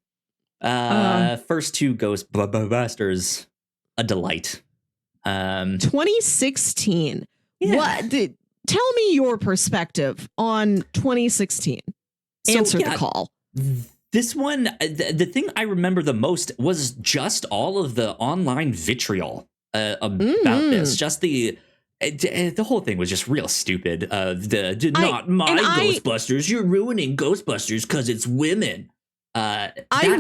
first two Ghostbusters, a delight. 2016. Yeah. Tell me your perspective on 2016. Answer the call. This one, the thing I remember the most was just all of the online vitriol about this. Just the whole thing was just real stupid. Not my Ghostbusters. You're ruining Ghostbusters because it's women. I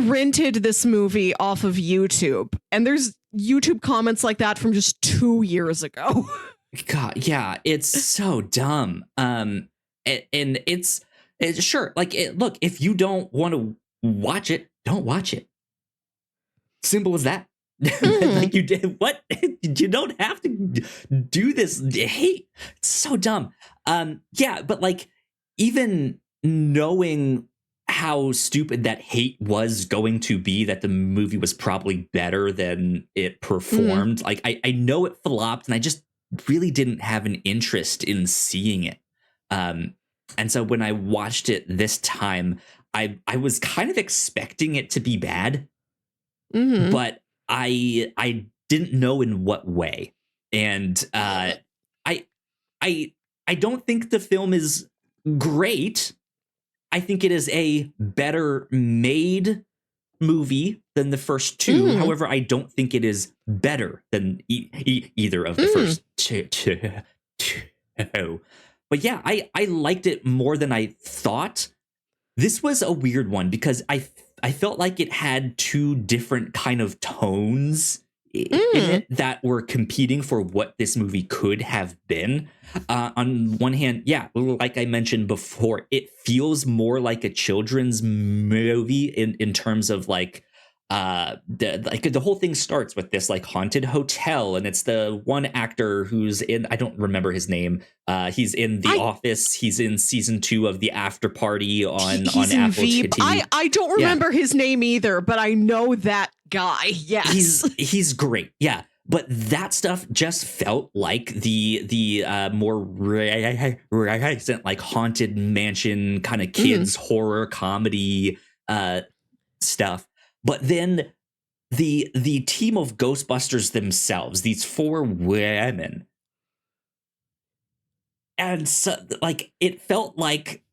rented this movie off of YouTube, and there's YouTube comments like that from just 2 years ago. God, yeah, it's so dumb. And it's sure, look, if you don't want to watch it, don't watch it. Simple as that. You did what? You don't have to do this. Hate. It's so dumb. But even knowing how stupid that hate was going to be, that the movie was probably better than it performed. I know it flopped, and I just really didn't have an interest in seeing it. And so when I watched it this time, I was kind of expecting it to be bad, but I didn't know in what way. And I don't think the film is great. I think it is a better made movie than the first two. However, I don't think it is better than either of the first two. But yeah, I liked it more than I thought. This was a weird one because I felt like it had two different kind of tones in it that were competing for what this movie could have been. On one hand, yeah, like I mentioned before, it feels more like a children's movie in terms of the whole thing starts with this like haunted hotel, and it's the one actor who's in, I don't remember his name. He's in The Office. He's in season 2 of The After Party on Apple Veep. TV. I don't remember his name either, but I know that guy. Yes, he's great. Yeah. But that stuff just felt like the more recent, like haunted mansion kind of kids horror comedy stuff. But then the team of Ghostbusters themselves, these 4 women, and so like it felt like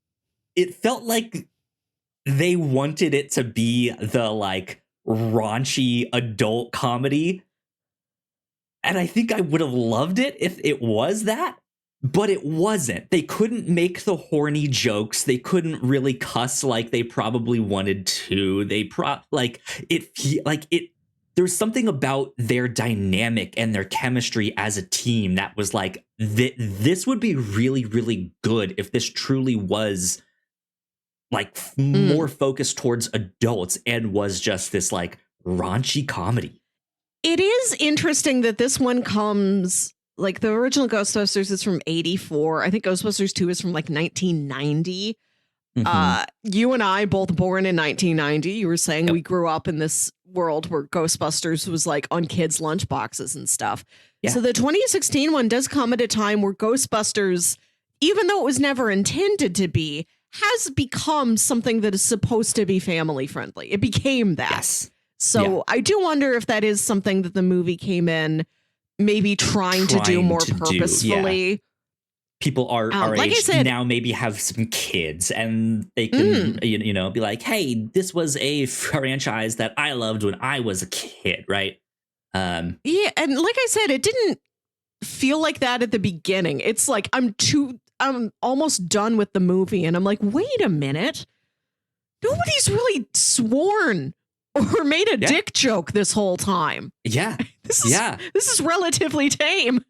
they wanted it to be the like raunchy adult comedy. And I think I would have loved it if it was that, but it wasn't. They couldn't make the horny jokes. They couldn't really cuss like they probably wanted to. There's something about their dynamic and their chemistry as a team that was like, this would be really, really good if this truly was like more focused towards adults and was just this like raunchy comedy. It is interesting that this one comes, like the original Ghostbusters is from 84. I think Ghostbusters 2 is from like 1990. You and I both born in 1990. You were saying we grew up in this world where Ghostbusters was like on kids' lunchboxes and stuff. Yeah. So the 2016 one does come at a time where Ghostbusters, even though it was never intended to be, has become something that is supposed to be family friendly. It became that. Yes. So I do wonder if that is something that the movie came in maybe trying to do more purposefully. Yeah. People our like age I said, now maybe have some kids and they can, you know, be like, hey, this was a franchise that I loved when I was a kid, right? Yeah, and like I said, it didn't feel like that at the beginning. It's like I'm almost done with the movie and I'm like, wait a minute. Nobody's really sworn or made a dick joke this whole time. Yeah. This is relatively tame.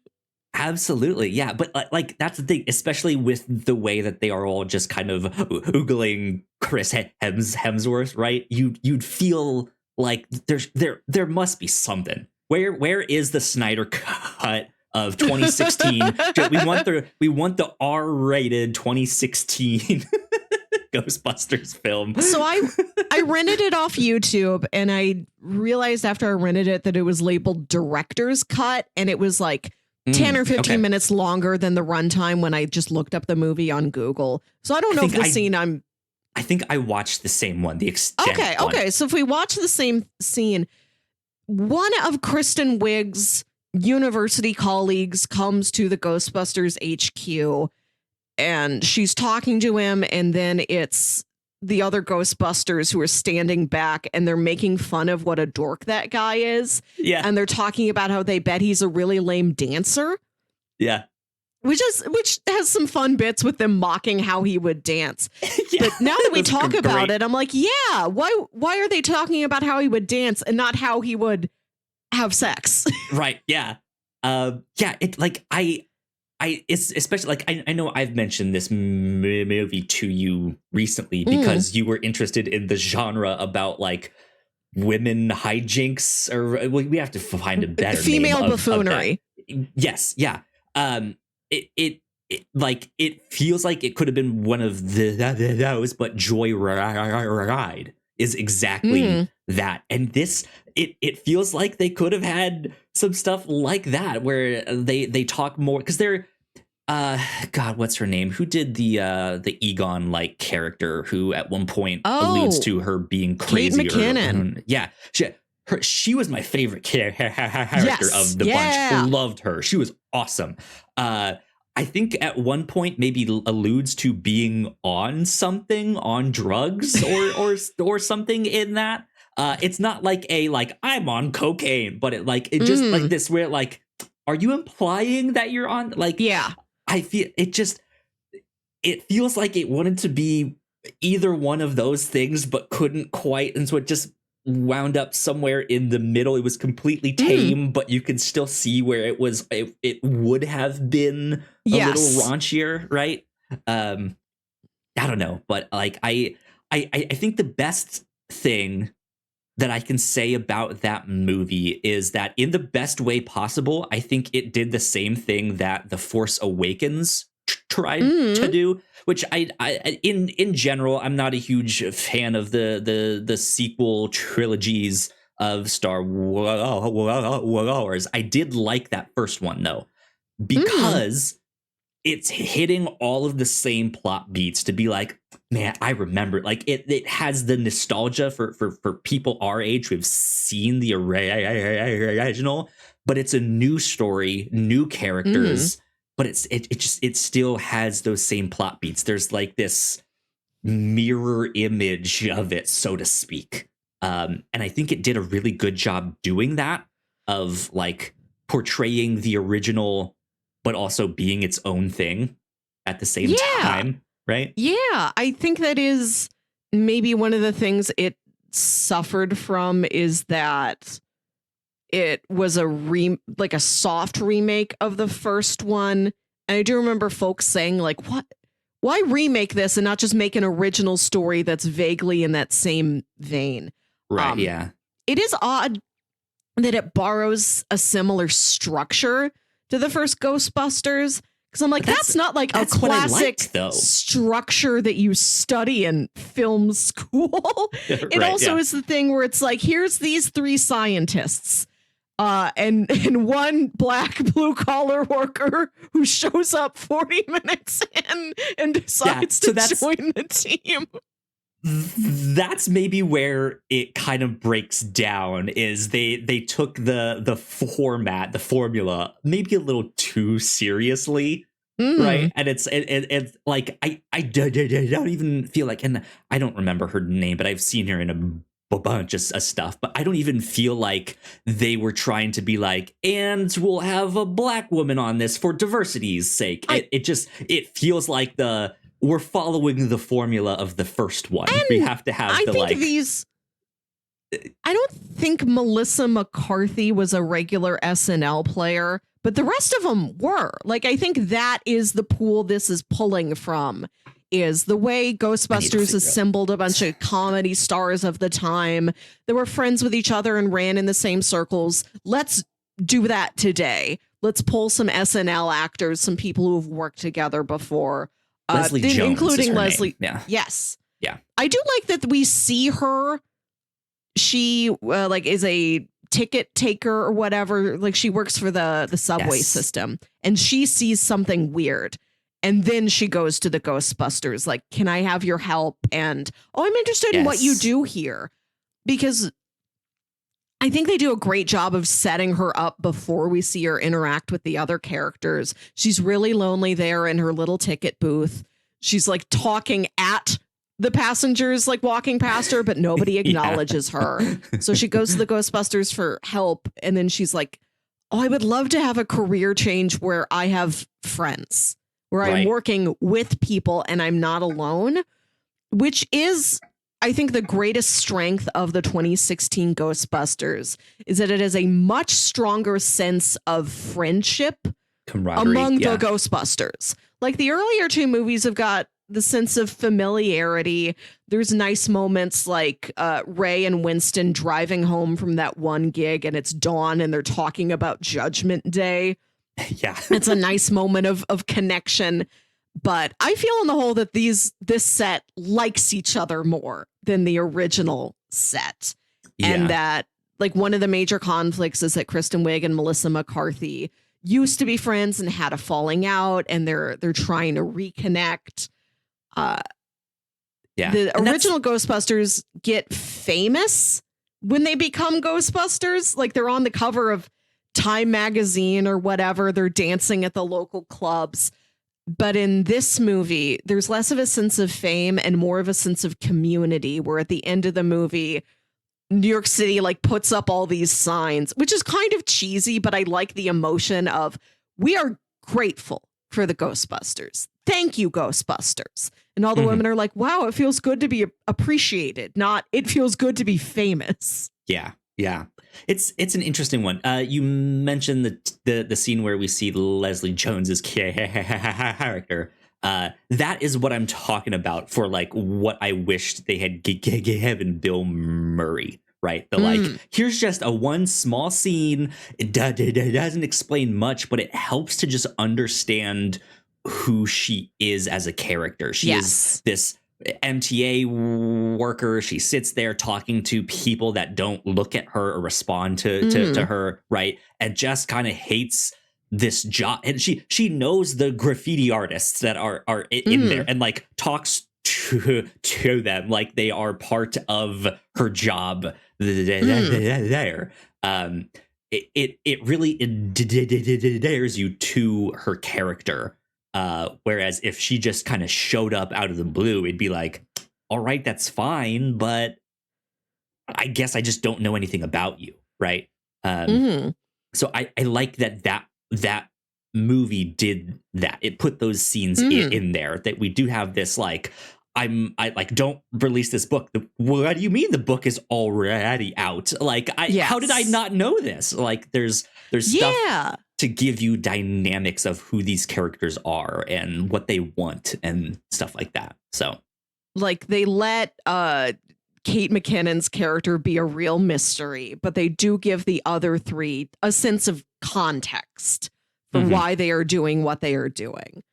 Absolutely. Yeah. But like that's the thing, especially with the way that they are all just kind of oogling Chris Hemsworth, right? You'd feel like there must be something. Where is the Snyder cut of 2016? we want the R-rated 2016 Ghostbusters film. So I rented it off YouTube and I realized after I rented it that it was labeled director's cut and it was like 10 or 15 minutes longer than the runtime when I just looked up the movie on Google. So I don't know if the scene I think I watched the same one, the extended one. Okay. So if we watch the same scene, one of Kristen Wiig's university colleagues comes to the Ghostbusters HQ and she's talking to him, and then it's the other Ghostbusters who are standing back and they're making fun of what a dork that guy is. Yeah. And they're talking about how they bet he's a really lame dancer. Yeah. Which has some fun bits with them mocking how he would dance. But now that we talk about it, I'm like, yeah, why are they talking about how he would dance and not how he would have sex? Right. Yeah. It like it's especially like I know I've mentioned this movie to you recently because you were interested in the genre about like women hijinks, or we have to find a better female name buffoonery. Yes, yeah. It feels like it could have been one of those, but Joyride is exactly that. And this, it feels like they could have had some stuff like that where they talk more, because they're God, what's her name? Who did the Egon like character who at one point alludes to her being crazy? Kate McKinnon. Yeah. She was my favorite character of the bunch. Loved her. She was awesome. I think at one point maybe alludes to being on drugs or something in that. It's not like I'm on cocaine, but it just like this where like, are you implying that you're on I feel it feels like it wanted to be either one of those things, but couldn't quite. And so it just wound up somewhere in the middle. It was completely tame, but you can still see where it would have been a little raunchier, right? I don't know, but like I think the best thing that I can say about that movie is that in the best way possible, I think it did the same thing that The Force Awakens tried to do, which I in general, I'm not a huge fan of the sequel trilogies of Star Wars. I did like that first one though, because it's hitting all of the same plot beats to be like, man, I remember. Like it has the nostalgia for people our age who have seen the original, but it's a new story, new characters, but it still has those same plot beats. There's like this mirror image of it, so to speak. And I think it did a really good job doing that, of like portraying the original but also being its own thing at the same time, right? Yeah, I think that is maybe one of the things it suffered from, is that it was like a soft remake of the first one. And I do remember folks saying like, what? Why remake this and not just make an original story that's vaguely in that same vein? Right, yeah. It is odd that it borrows a similar structure to the first Ghostbusters, because I'm like, that's not like a classic structure that you study in film school. It also is the thing where it's like, here's these three scientists and one black blue collar worker who shows up 40 minutes in and decides to join the team. That's maybe where it kind of breaks down, is they took the format, the formula, maybe a little too seriously, right? And it's like I don't even feel like, and I don't remember her name, but I've seen her in a bunch of stuff, but I don't even feel like they were trying to be like, and we'll have a black woman on this for diversity's sake. It feels like we're following the formula of the first one. And we have to have I don't think Melissa McCarthy was a regular SNL player, but the rest of them were. Like, I think that is the pool this is pulling from, is the way Ghostbusters assembled a bunch of comedy stars of the time that were friends with each other and ran in the same circles. Let's do that today. Let's pull some SNL actors, some people who have worked together before. Leslie Jones, including Leslie. Name. Yeah. Yes. Yeah. I do like that we see her. She is a ticket taker or whatever. Like, she works for the subway system, and she sees something weird. And then she goes to the Ghostbusters, like, can I have your help? And, I'm interested in what you do here. Because I think they do a great job of setting her up before we see her interact with the other characters. She's really lonely there in her little ticket booth. She's like talking at the passengers, like walking past her, but nobody acknowledges her. So she goes to the Ghostbusters for help. And then she's like, I would love to have a career change where I have friends, where I'm working with people and I'm not alone, which is, I think, the greatest strength of the 2016 Ghostbusters, is that it has a much stronger sense of friendship among the Ghostbusters. Like, the earlier two movies have got the sense of familiarity. There's nice moments like Ray and Winston driving home from that one gig, and it's dawn and they're talking about Judgment Day. Yeah. It's a nice moment of connection. But I feel on the whole that this set likes each other more than the original set. Yeah. And that, like, one of the major conflicts is that Kristen Wiig and Melissa McCarthy used to be friends and had a falling out, and they're trying to reconnect. The original Ghostbusters get famous when they become Ghostbusters. Like, they're on the cover of Time magazine or whatever. They're dancing at the local clubs. But in this movie, there's less of a sense of fame and more of a sense of community, where at the end of the movie, New York City like puts up all these signs, which is kind of cheesy, but I like the emotion of, we are grateful for the Ghostbusters. Thank you, Ghostbusters. And all the women are like, wow, it feels good to be appreciated, not it feels good to be famous. Yeah. Yeah. It's an interesting one. You mentioned the scene where we see Leslie Jones's character. That is what I'm talking about for like what I wished they had given Bill Murray right? Here's just a one small scene. It doesn't explain much, but it helps to just understand who she is as a character. She is this MTA worker. She sits there talking to people that don't look at her or respond to her, right? And just kind of hates this job. And she knows the graffiti artists that are in there, and like talks to them like they are part of her job there. It really endears you to her character. Whereas if she just kind of showed up out of the blue, it'd be like, all right, that's fine, but I guess I just don't know anything about you, right? So I like that movie did that. It put those scenes in there, that we do have this like, I like, don't release this book. What do you mean the book is already out? Like, how did I not know this? Like, there's stuff to give you dynamics of who these characters are and what they want and stuff like that. So, like, they let Kate McKinnon's character be a real mystery, but they do give the other three a sense of context for why they are doing what they are doing.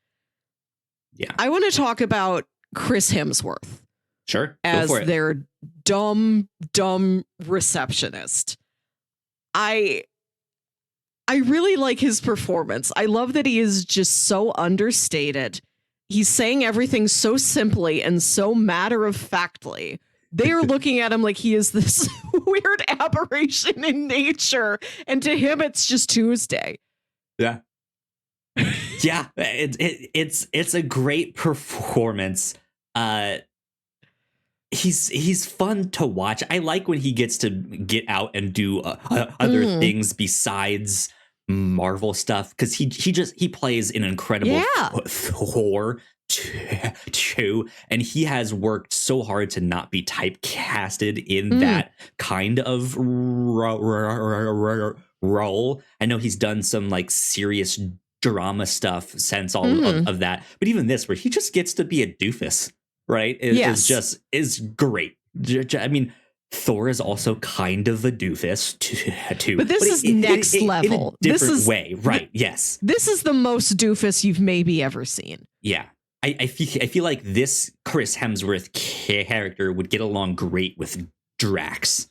Yeah, I want to talk about Chris Hemsworth. Sure. As their dumb receptionist. I really like his performance. I love that he is just so understated. He's saying everything so simply and so matter-of-factly. They are looking at him like he is this weird aberration in nature. And to him, it's just Tuesday. Yeah. Yeah, it's a great performance. He's fun to watch. I like when he gets to get out and do other things besides Marvel stuff, because he plays an incredible Thor too, and he has worked so hard to not be typecasted in that kind of role. I know he's done some like serious drama stuff since all of that, but even this, where he just gets to be a doofus, right, is great. I mean, Thor is also kind of a doofus too, but this is next level. In a different way, right? Yes, this is the most doofus you've maybe ever seen. Yeah, I feel like this Chris Hemsworth character would get along great with Drax.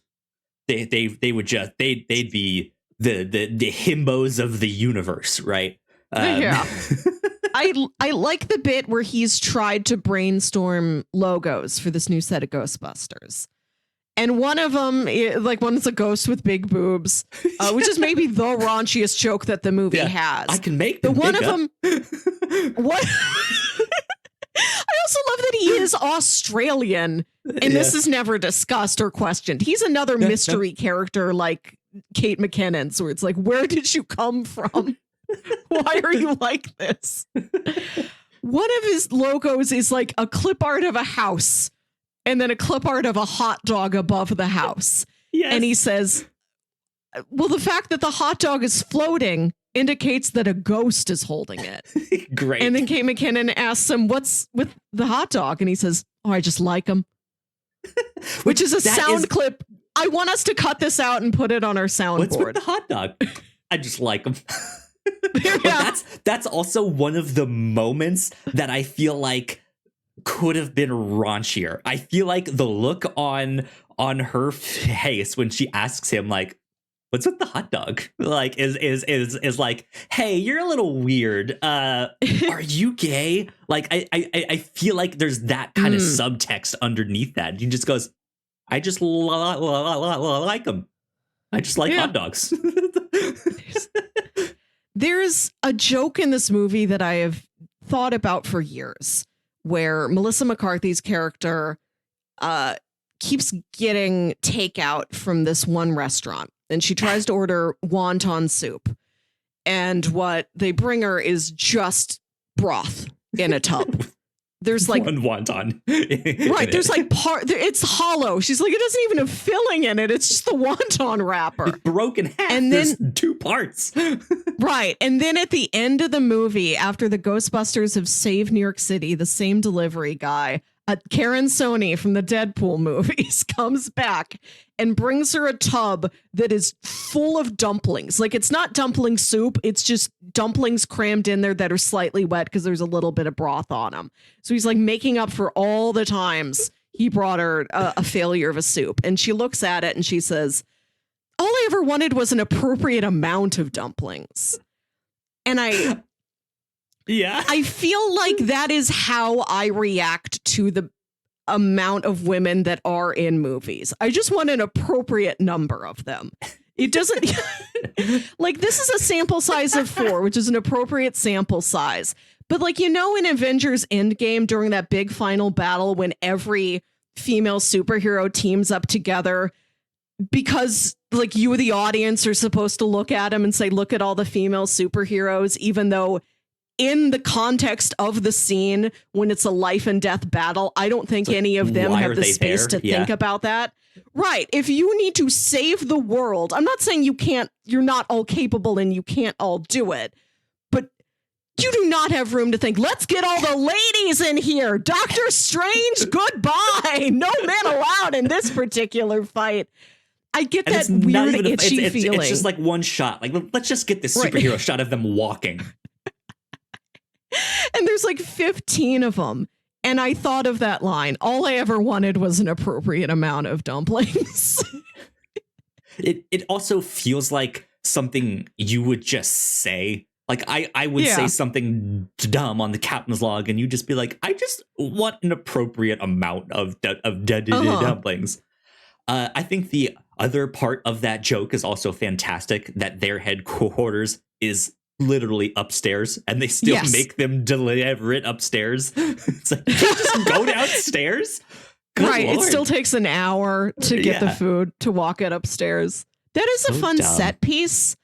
They'd be the himbos of the universe, right? Yeah. I like the bit where he's tried to brainstorm logos for this new set of Ghostbusters. And one of them, like, one's a ghost with big boobs, which is maybe the raunchiest joke that the movie has. I can make the them one bigger. of them. What? I also love that he is Australian, and this is never discussed or questioned. He's another mystery character like Kate McKinnon's, where it's like, where did you come from? Why are you like this? One of his logos is like a clip art of a house and then a clip art of a hot dog above the house. Yes. And he says, well, the fact that the hot dog is floating indicates that a ghost is holding it. Great. And then Kate McKinnon asks him, what's with the hot dog? And he says, oh, I just like him. Which is a sound clip. I want us to cut this out and put it on our soundboard. What's with the hot dog? I just like him. But that's also one of the moments that I feel like could have been raunchier. I feel like the look on her face when she asks him, like, what's with the hot dog? Like, is like, hey, you're a little weird. Are you gay? Like, I feel like there's that kind of subtext underneath that. He just goes, I just like them. I just like hot dogs. There's a joke in this movie that I have thought about for years, where Melissa McCarthy's character keeps getting takeout from this one restaurant, and she tries to order wonton soup. And what they bring her is just broth in a tub. There's like one wonton. Right. There's like it's hollow. She's like, it doesn't even have filling in it. It's just the wonton wrapper. It's broken half. And then there's two parts. Right. And then at the end of the movie, after the Ghostbusters have saved New York City, the same delivery guy Karen Sony from the Deadpool movies comes back and brings her a tub that is full of dumplings. Like, it's not dumpling soup. It's just dumplings crammed in there that are slightly wet because there's a little bit of broth on them. So he's like making up for all the times he brought her a failure of a soup. And she looks at it and she says, all I ever wanted was an appropriate amount of dumplings. And I feel like that is how I react to the amount of women that are in movies. I just want an appropriate number of them. It doesn't like, this is a sample size of 4, which is an appropriate sample size. But like, in Avengers Endgame, during that big final battle, when every female superhero teams up together, because like you, the audience, are supposed to look at them and say, look at all the female superheroes, even though in the context of the scene, when it's a life and death battle, I don't think any of them have the space to think about that. Right. If you need to save the world, I'm not saying you're not all capable and you can't all do it, but you do not have room to think, let's get all the ladies in here. Doctor Strange, goodbye. No men allowed in this particular fight. I get that weird itchy feeling. It's just like one shot. Like, let's just get this superhero shot of them walking. And there's like 15 of them. And I thought of that line. All I ever wanted was an appropriate amount of dumplings. It also feels like something you would just say. Like, I would say something dumb on the captain's log, and you just be like, I just want an appropriate amount of dumplings. I think the other part of that joke is also fantastic, that their headquarters is literally upstairs, and they still make them deliver it upstairs. It's like, you just go downstairs. Good right. Lord. It still takes an hour to get the food to walk it upstairs. That is a fun set piece.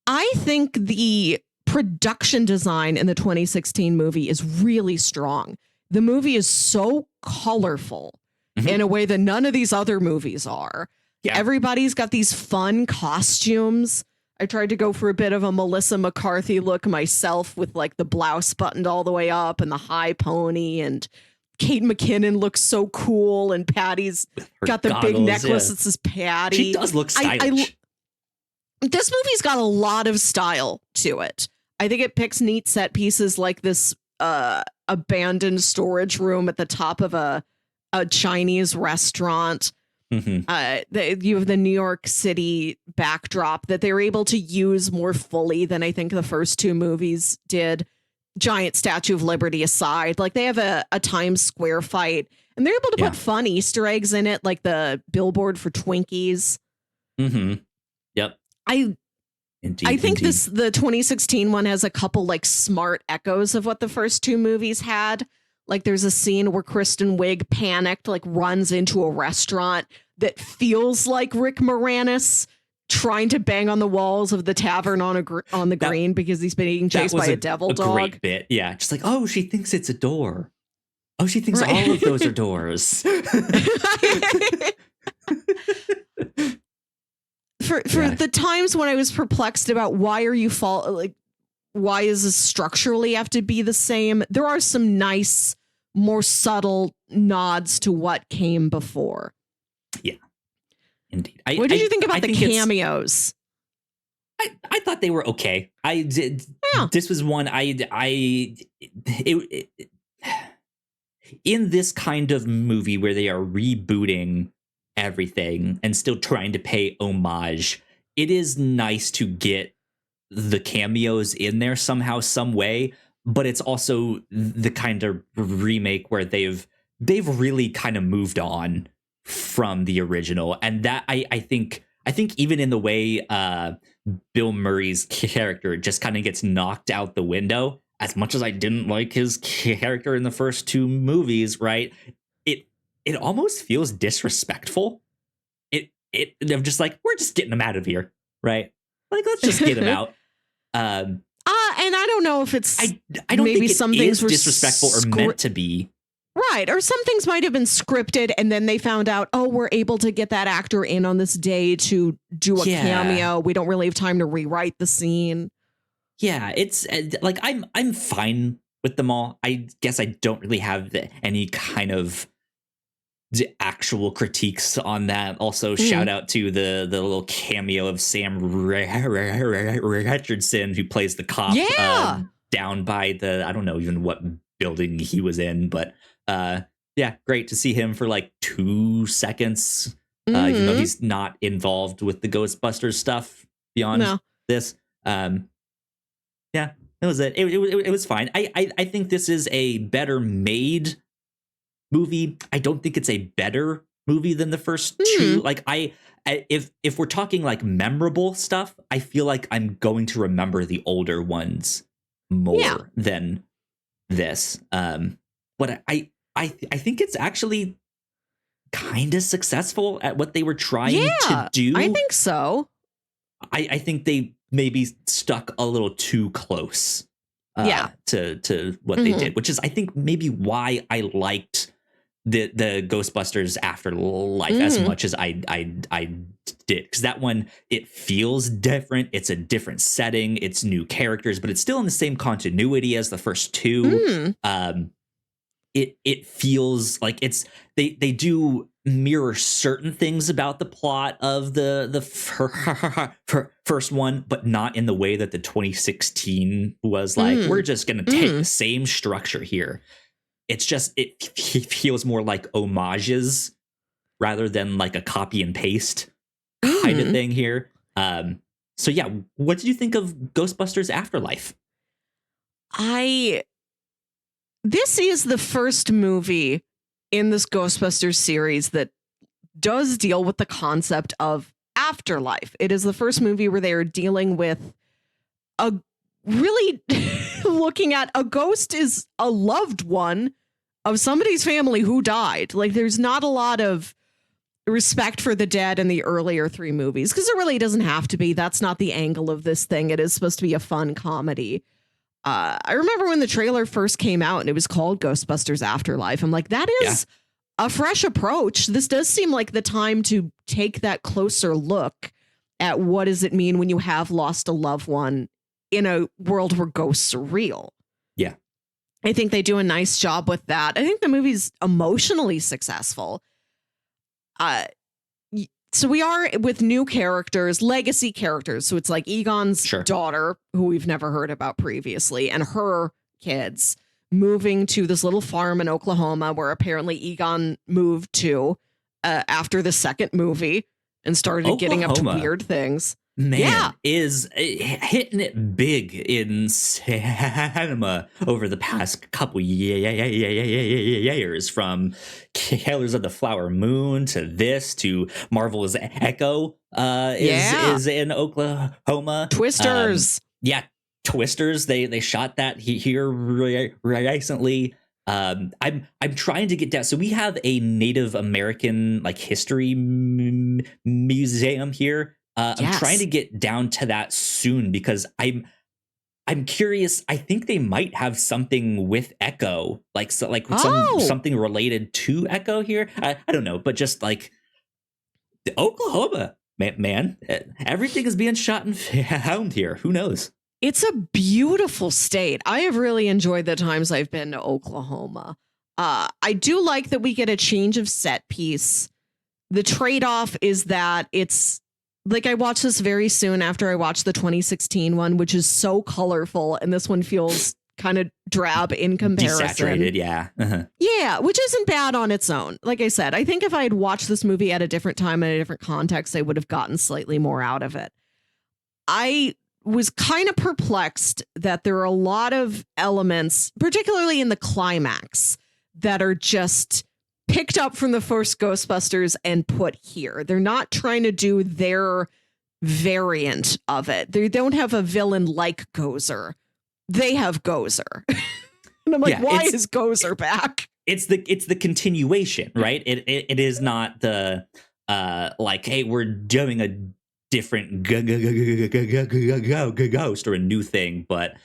I think the production design in the 2016 movie is really strong. The movie is so colorful in a way that none of these other movies are. Yeah. Everybody's got these fun costumes. I tried to go for a bit of a Melissa McCarthy look myself, with like the blouse buttoned all the way up and the high pony, and Kate McKinnon looks so cool, and Patty's got the big necklace that says Patty. She does look stylish. This movie's got a lot of style to it. I think it picks neat set pieces like this abandoned storage room at the top of a Chinese restaurant. You have the New York City backdrop that they were able to use more fully than I think the first 2 movies did. Giant Statue of Liberty aside, like they have a Times Square fight, and they're able to put fun Easter eggs in it, like the billboard for Twinkies. Yep. I think the 2016 one has a couple like smart echoes of what the first 2 movies had. Like there's a scene where Kristen Wiig, panicked, like runs into a restaurant that feels like Rick Moranis trying to bang on the walls of the tavern on the green because he's been being chased by a devil dog. Great bit. Yeah. Just like, oh, she thinks it's a door. Oh, she thinks all of those are doors. For the times when I was perplexed about why is this structurally have to be the same, there are some nice, more subtle nods to what came before. Yeah, indeed. What did you think about the cameos? I thought they were okay. I did. Yeah. This was one in this kind of movie where they are rebooting everything and still trying to pay homage. It is nice to get the cameos in there somehow, some way, but it's also the kind of remake where they've really kind of moved on from the original, and that I think even in the way Bill Murray's character just kind of gets knocked out the window. As much as I didn't like his character in the first 2 movies, right? It almost feels disrespectful. I'm just like, we're just getting him out of here, right? Like, let's just get him out. And I don't know if it's I don't maybe think some it things is were disrespectful or meant to be. Right. Or some things might have been scripted and then they found out, oh, we're able to get that actor in on this day to do a cameo. We don't really have time to rewrite the scene. Yeah, it's like I'm fine with them all. I guess I don't really have any kind of actual critiques on that. Also, shout out to the little cameo of Sam Richardson, who plays the cop down by the, I don't know even what building he was in, but yeah, great to see him for like 2 seconds, even though he's not involved with the Ghostbusters stuff beyond this. Yeah, that was it. It was fine. I think this is a better made movie. I don't think it's a better movie than the first two. Like if we're talking like memorable stuff, I feel like I'm going to remember the older ones more than this. But I think it's actually kind of successful at what they were trying to do. I think so. I think they maybe stuck a little too close to what they did, which is I think maybe why I liked the Ghostbusters Afterlife as much as I did, because that one, it feels different. It's a different setting, it's new characters, but it's still in the same continuity as the first two. It feels like it's they do mirror certain things about the plot of the first one, but not in the way that the 2016 was. Like, we're just gonna take the same structure here. It's just it feels more like homages rather than like a copy and paste kind of thing here. So yeah, what did you think of Ghostbusters Afterlife? This is the first movie in this Ghostbusters series that does deal with the concept of afterlife. It is the first movie where they are dealing with a really looking at a ghost is a loved one of somebody's family who died. Like, there's not a lot of respect for the dead in the earlier 3 movies, because it really doesn't have to be. That's not the angle of this thing. It is supposed to be a fun comedy. I remember when the trailer first came out and it was called Ghostbusters Afterlife. I'm like, that is a fresh approach. This does seem like the time to take that closer look at what does it mean when you have lost a loved one in a world where ghosts are real. Yeah. I think they do a nice job with that. I think the movie's emotionally successful. So we are with new characters, legacy characters. So it's like Egon's daughter, who we've never heard about previously, and her kids moving to this little farm in Oklahoma where apparently Egon moved to after the second movie and started getting up to weird things. Man, is hitting it big in cinema over the past couple years, from Killers of the Flower Moon to this to Marvel's Echo is in Oklahoma. Twisters. Twisters. They shot that here recently. I'm trying to get down. So we have a Native American like history museum here. I'm trying to get down to that soon because I'm curious. I think they might have something with Echo, like something related to Echo here. I don't know, but just like Oklahoma, man, everything is being shot and filmed here. Who knows? It's a beautiful state. I have really enjoyed the times I've been to Oklahoma. I do like that we get a change of set piece. The trade-off is that it's like, I watched this very soon after I watched the 2016 one, which is so colorful, and this one feels kind of drab in comparison. Desaturated, yeah. Yeah, which isn't bad on its own. Like I said, I think if I had watched this movie at a different time in a different context, I would have gotten slightly more out of it. I was kind of perplexed that there are a lot of elements, particularly in the climax, that are just picked up from the first Ghostbusters and put here. They're not trying to do their variant of it. They don't have a villain like Gozer. They have Gozer. And I'm like, why is Gozer back? It's the continuation, right? It is not the like, hey, we're doing a different ghost or a new thing, but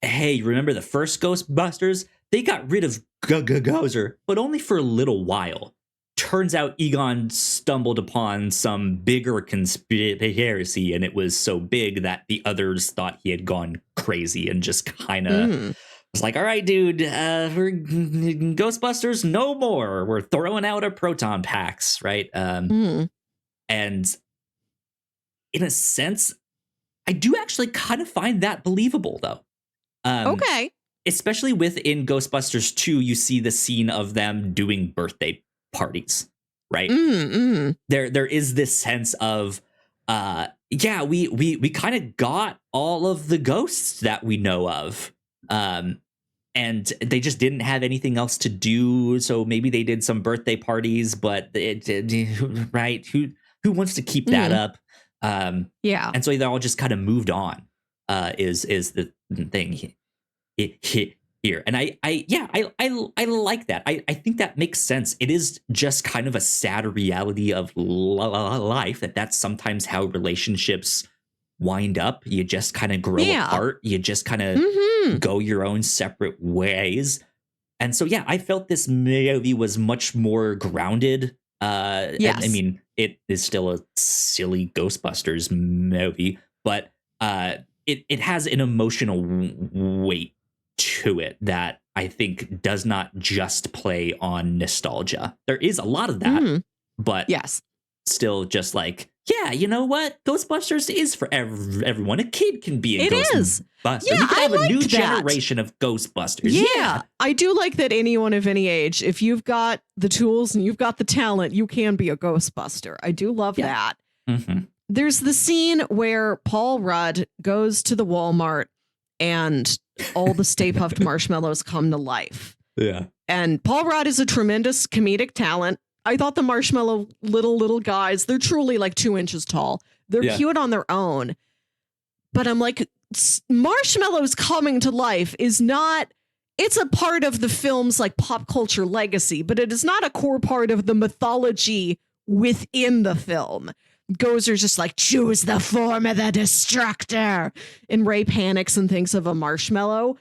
hey, remember the first Ghostbusters? They got rid of Gozer, but only for a little while. Turns out Egon stumbled upon some bigger conspiracy, and it was so big that the others thought he had gone crazy and just kind of It's like, all right, dude, we're Ghostbusters no more. We're throwing out our proton packs, right? Mm. And in a sense, I do actually kind of find that believable, though. Okay. Especially within Ghostbusters 2, you see the scene of them doing birthday parties, right? There is this sense of, yeah, we kind of got all of the ghosts that we know of. And they just didn't have anything else to do, so maybe they did some birthday parties, but right? Who wants to keep that up? Yeah. And so they all just kind of moved on. Is the thing here? And I like that. I think that makes sense. It is just kind of a sad reality of life that's sometimes how relationships wind up. You just kind of grow apart. You just kind of go your own separate ways. And so, yeah, I felt this movie was much more grounded. Yes. I mean, it is still a silly Ghostbusters movie, but it has an emotional weight to it that I think does not just play on nostalgia. There is a lot of that, but yes, still just like, yeah, you know what? Ghostbusters is for everyone. A kid can be a it is. Ghostbuster. Yeah, we can have a new that. generation of Ghostbusters. Yeah, I do like that anyone of any age, if you've got the tools and you've got the talent, you can be a Ghostbuster. I do love that. There's the scene where Paul Rudd goes to the Walmart and all the Stay Puft marshmallows come to life. Yeah. And Paul Rudd is a tremendous comedic talent. I thought the marshmallow little guys, they're truly like 2 inches tall. They're cute on their own. But I'm like, marshmallows coming to life is not, it's a part of the film's like pop culture legacy, but it is not a core part of the mythology within the film. Gozer's just like, choose the form of the destructor. And Ray panics and thinks of a marshmallow.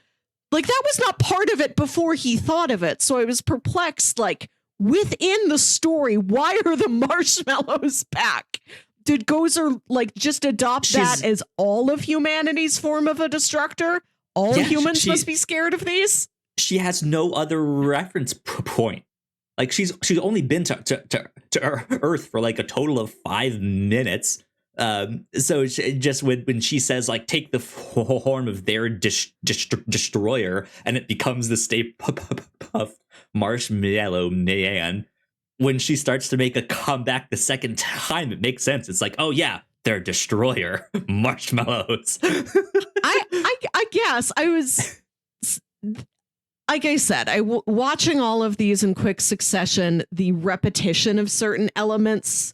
Like, that was not part of it before he thought of it. So I was perplexed, like, within the story, why are the marshmallows back? Did Gozer, like, just adopt that as all of humanity's form of a destructor? All humans must be scared of these? She has no other reference point. Like, she's only been to Earth for like a total of 5 minutes. So just when she says, like, take the form of their destroyer, and it becomes the Stay Puft Marshmallow Man. When she starts to make a comeback the second time, it makes sense. It's like, oh yeah, their destroyer marshmallows. I guess I was. Like I said, watching all of these in quick succession, the repetition of certain elements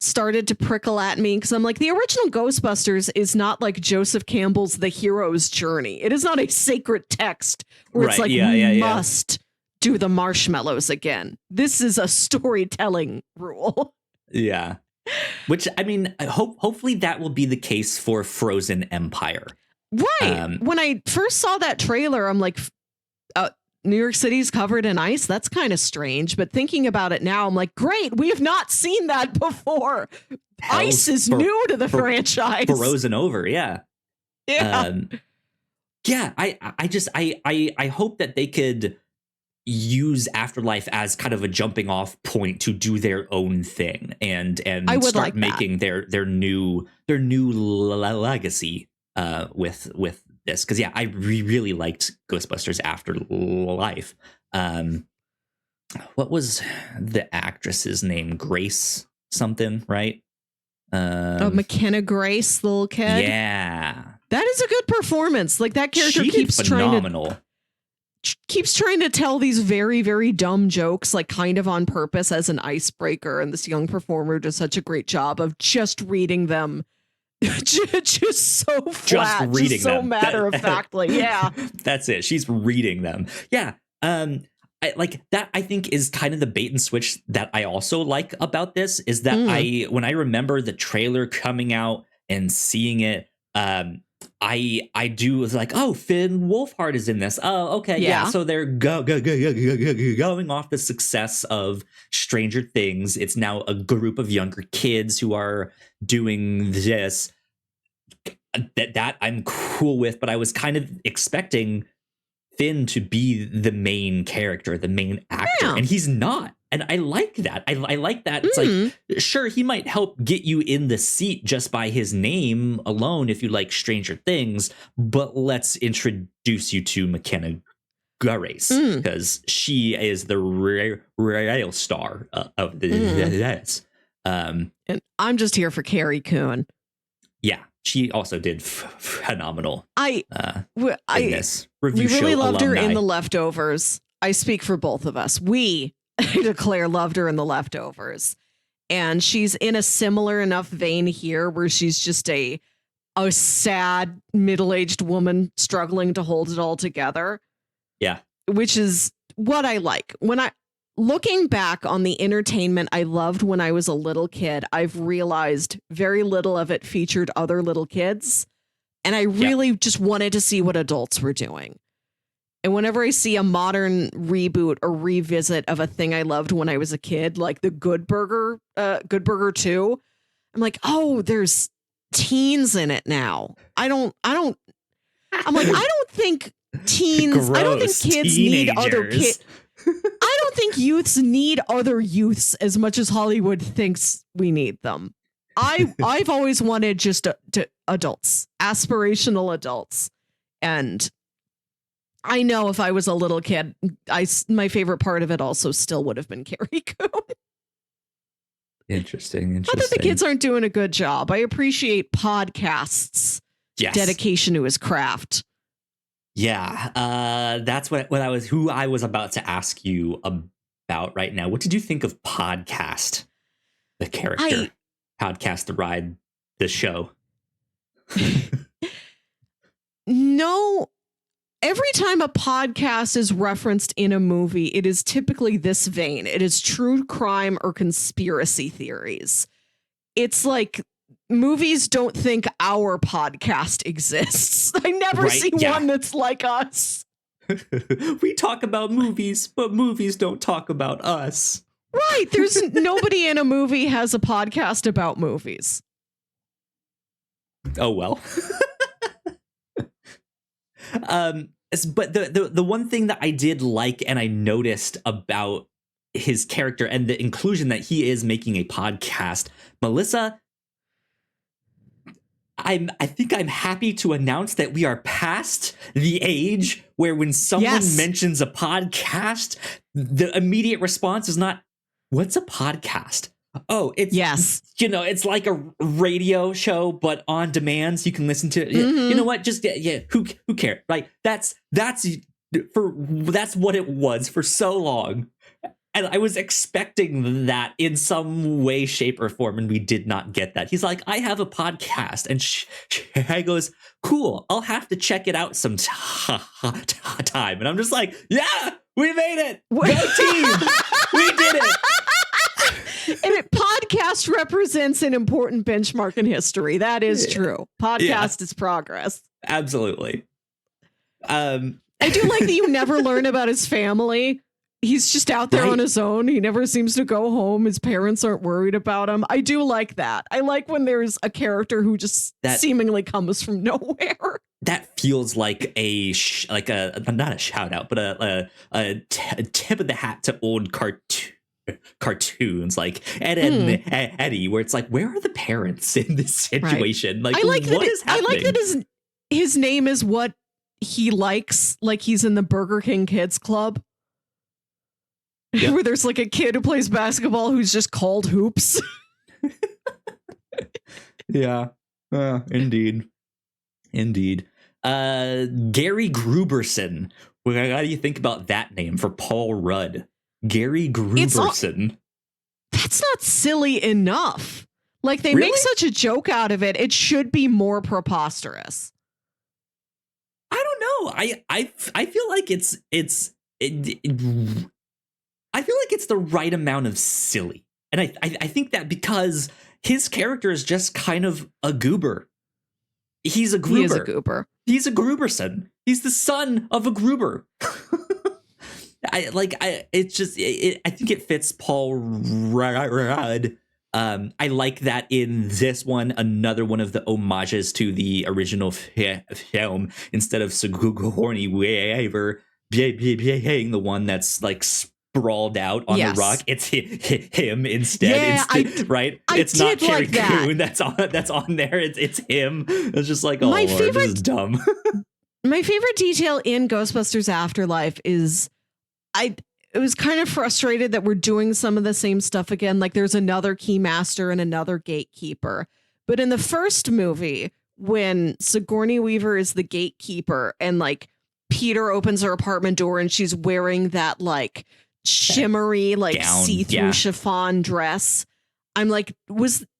started to prickle at me because I'm like, the original Ghostbusters is not like Joseph Campbell's The Hero's Journey. It is not a sacred text where it's like, we must do the marshmallows again. This is a storytelling rule. Yeah. Which, I mean, hopefully that will be the case for Frozen Empire. Right. When I first saw that trailer, I'm like, New York City's covered in ice. That's kind of strange. But thinking about it now, I'm like, great. We have not seen that before. Ice is new to the franchise. Frozen over. Yeah. Yeah. I hope that they could use Afterlife as kind of a jumping off point to do their own thing and start like making their new legacy with this, because I really liked Ghostbusters Afterlife. What was the actress's name? Grace something, right? McKenna Grace, the little kid. Yeah, that is a good performance. Like, that character keeps trying to tell these very, very dumb jokes, like kind of on purpose as an icebreaker. And this young performer does such a great job of just reading them. just so flat, just so matter of factly. Yeah, that's it. She's reading them. Yeah. Like that, I think, is kind of the bait and switch that I also like about this, is that when I remember the trailer coming out and seeing it, I do was like, oh, Finn Wolfhard is in this. Oh, okay. Yeah. So they're going off the success of Stranger Things. It's now a group of younger kids who are doing this. That I'm cool with, but I was kind of expecting Finn to be the main character, the main actor, Yeah. and he's not. And I like that. I like that. It's like, sure, he might help get you in the seat just by his name alone if you like Stranger Things, but let's introduce you to McKenna Grace because she is the real star of this. And I'm just here for Carrie Coon. Yeah, she also did phenomenal. We this review really show loved alumni. her in The Leftovers. I speak for both of us. We declare loved her in The Leftovers. And she's in a similar enough vein here where she's just a sad middle-aged woman struggling to hold it all together. Yeah. Which is what I like. Looking back on the entertainment I loved when I was a little kid, I've realized very little of it featured other little kids. And I really just wanted to see what adults were doing. And whenever I see a modern reboot or revisit of a thing I loved when I was a kid, like the Good Burger 2, I'm like, oh, there's teens in it now. I'm like, I don't think teens, I don't think kids need other kids. I don't think youths need other youths as much as Hollywood thinks we need them. I've always wanted just to adults, aspirational adults. And I know if I was a little kid, my favorite part of it also still would have been Carrie Coon. Interesting. Not that the kids aren't doing a good job. I appreciate podcasts' dedication to his craft. Yeah, that's who I was about to ask you about right now. What did you think of Podcast, the character? Podcast, the ride, the show? No, every time a podcast is referenced in a movie, it is typically this vein. It is true crime or conspiracy theories. It's like movies don't think our podcast exists. I never see one that's like us. We talk about movies, but movies don't talk about us. Right. There's nobody in a movie has a podcast about movies. Oh, well. But the one thing that I did like and I noticed about his character and the inclusion that he is making a podcast, Melissa, I think I'm happy to announce that we are past the age where when someone mentions a podcast, the immediate response is not, what's a podcast? Oh, it's it's like a radio show, but on demand, so you can listen to it. You know what? Just who cares? Like that's what it was for so long. And I was expecting that in some way, shape, or form, and we did not get that. He's like, I have a podcast. And I goes, cool, I'll have to check it out some time. And I'm just like, yeah, we made it. Go team. We did it. And podcast represents an important benchmark in history. That is true. Podcast is progress. Absolutely. I do like that you never learn about his family. He's just out there on his own. He never seems to go home. His parents aren't worried about him. I do like that. I like when there's a character who just seemingly comes from nowhere. That feels like not a shout out, but a tip of the hat to old cartoons like Ed and Eddie, where it's like, where are the parents in this situation? Like, what is happening? I like that his name is what he likes. Like he's in the Burger King Kids Club. Yep. Where there's like a kid who plays basketball who's just called Hoops. Yeah. Indeed. Gary Gruberson. How do you think about that name for Paul Rudd? Gary Gruberson. That's not silly enough. Like they make such a joke out of it. It should be more preposterous. I don't know. I feel like I feel like it's the right amount of silly. And I think that because his character is just kind of a goober. He's a goober. He is a goober. He's a Gruberson. He's the son of a Gruber. I think it fits Paul Rudd I like that in this one, another one of the homages to the original film, instead of Sigourney Weaver being the one that's like sprawled out on the rock, it's him instead. Right? It's not Carrie Coon that's on there. It's him. It's just like, oh Lord, this is dumb. My favorite detail in Ghostbusters Afterlife is I was kind of frustrated that we're doing some of the same stuff again. Like there's another keymaster and another gatekeeper. But in the first movie, when Sigourney Weaver is the gatekeeper and like Peter opens her apartment door and she's wearing that like shimmery, like see-through chiffon dress. I'm like,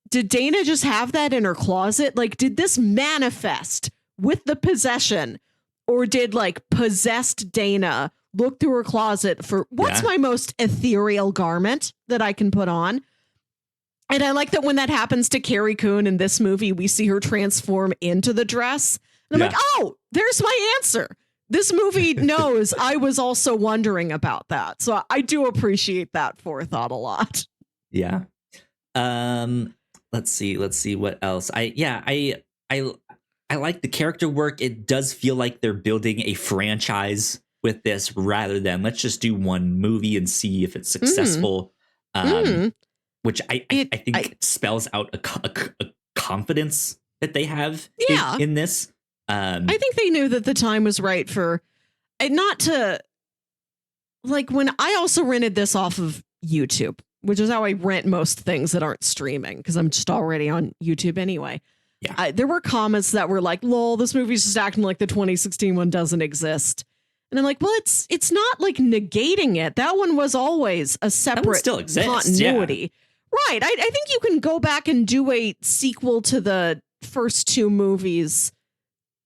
did Dana just have that in her closet? Like, did this manifest with the possession? Or did like possessed Dana look through her closet for what's my most ethereal garment that I can put on? And I like that when that happens to Carrie Coon in this movie, we see her transform into the dress. And I'm like, oh, there's my answer. This movie knows I was also wondering about that. So I do appreciate that forethought a lot. Yeah. Let's see what else. I like the character work. It does feel like they're building a franchise with this rather than let's just do one movie and see if it's successful. Which I think spells out a confidence that they have in this. I think they knew that the time was right for not to like when I also rented this off of YouTube, which is how I rent most things that aren't streaming because I'm just already on YouTube anyway. Yeah, there were comments that were like, lol, this movie's just acting like the 2016 one doesn't exist. And I'm like, well, it's not like negating it. That one was always a separate continuity. Yeah. Right. I think you can go back and do a sequel to the first two movies.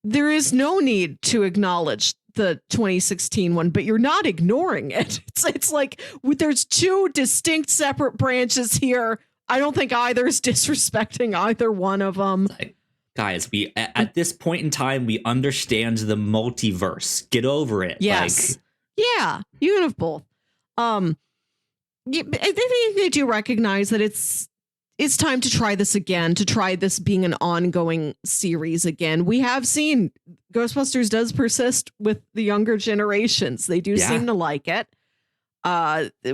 There is no need to acknowledge the 2016 one, but you're not ignoring it. It's like there's two distinct separate branches here. I don't think either is disrespecting either one of them. Like, guys, we at this point in time, we understand the multiverse. Get over it. Yes. Like, yeah, you can have both. I think they do recognize that it's time to try this again, to try this being an ongoing series again. We have seen Ghostbusters does persist with the younger generations. They do seem to like it.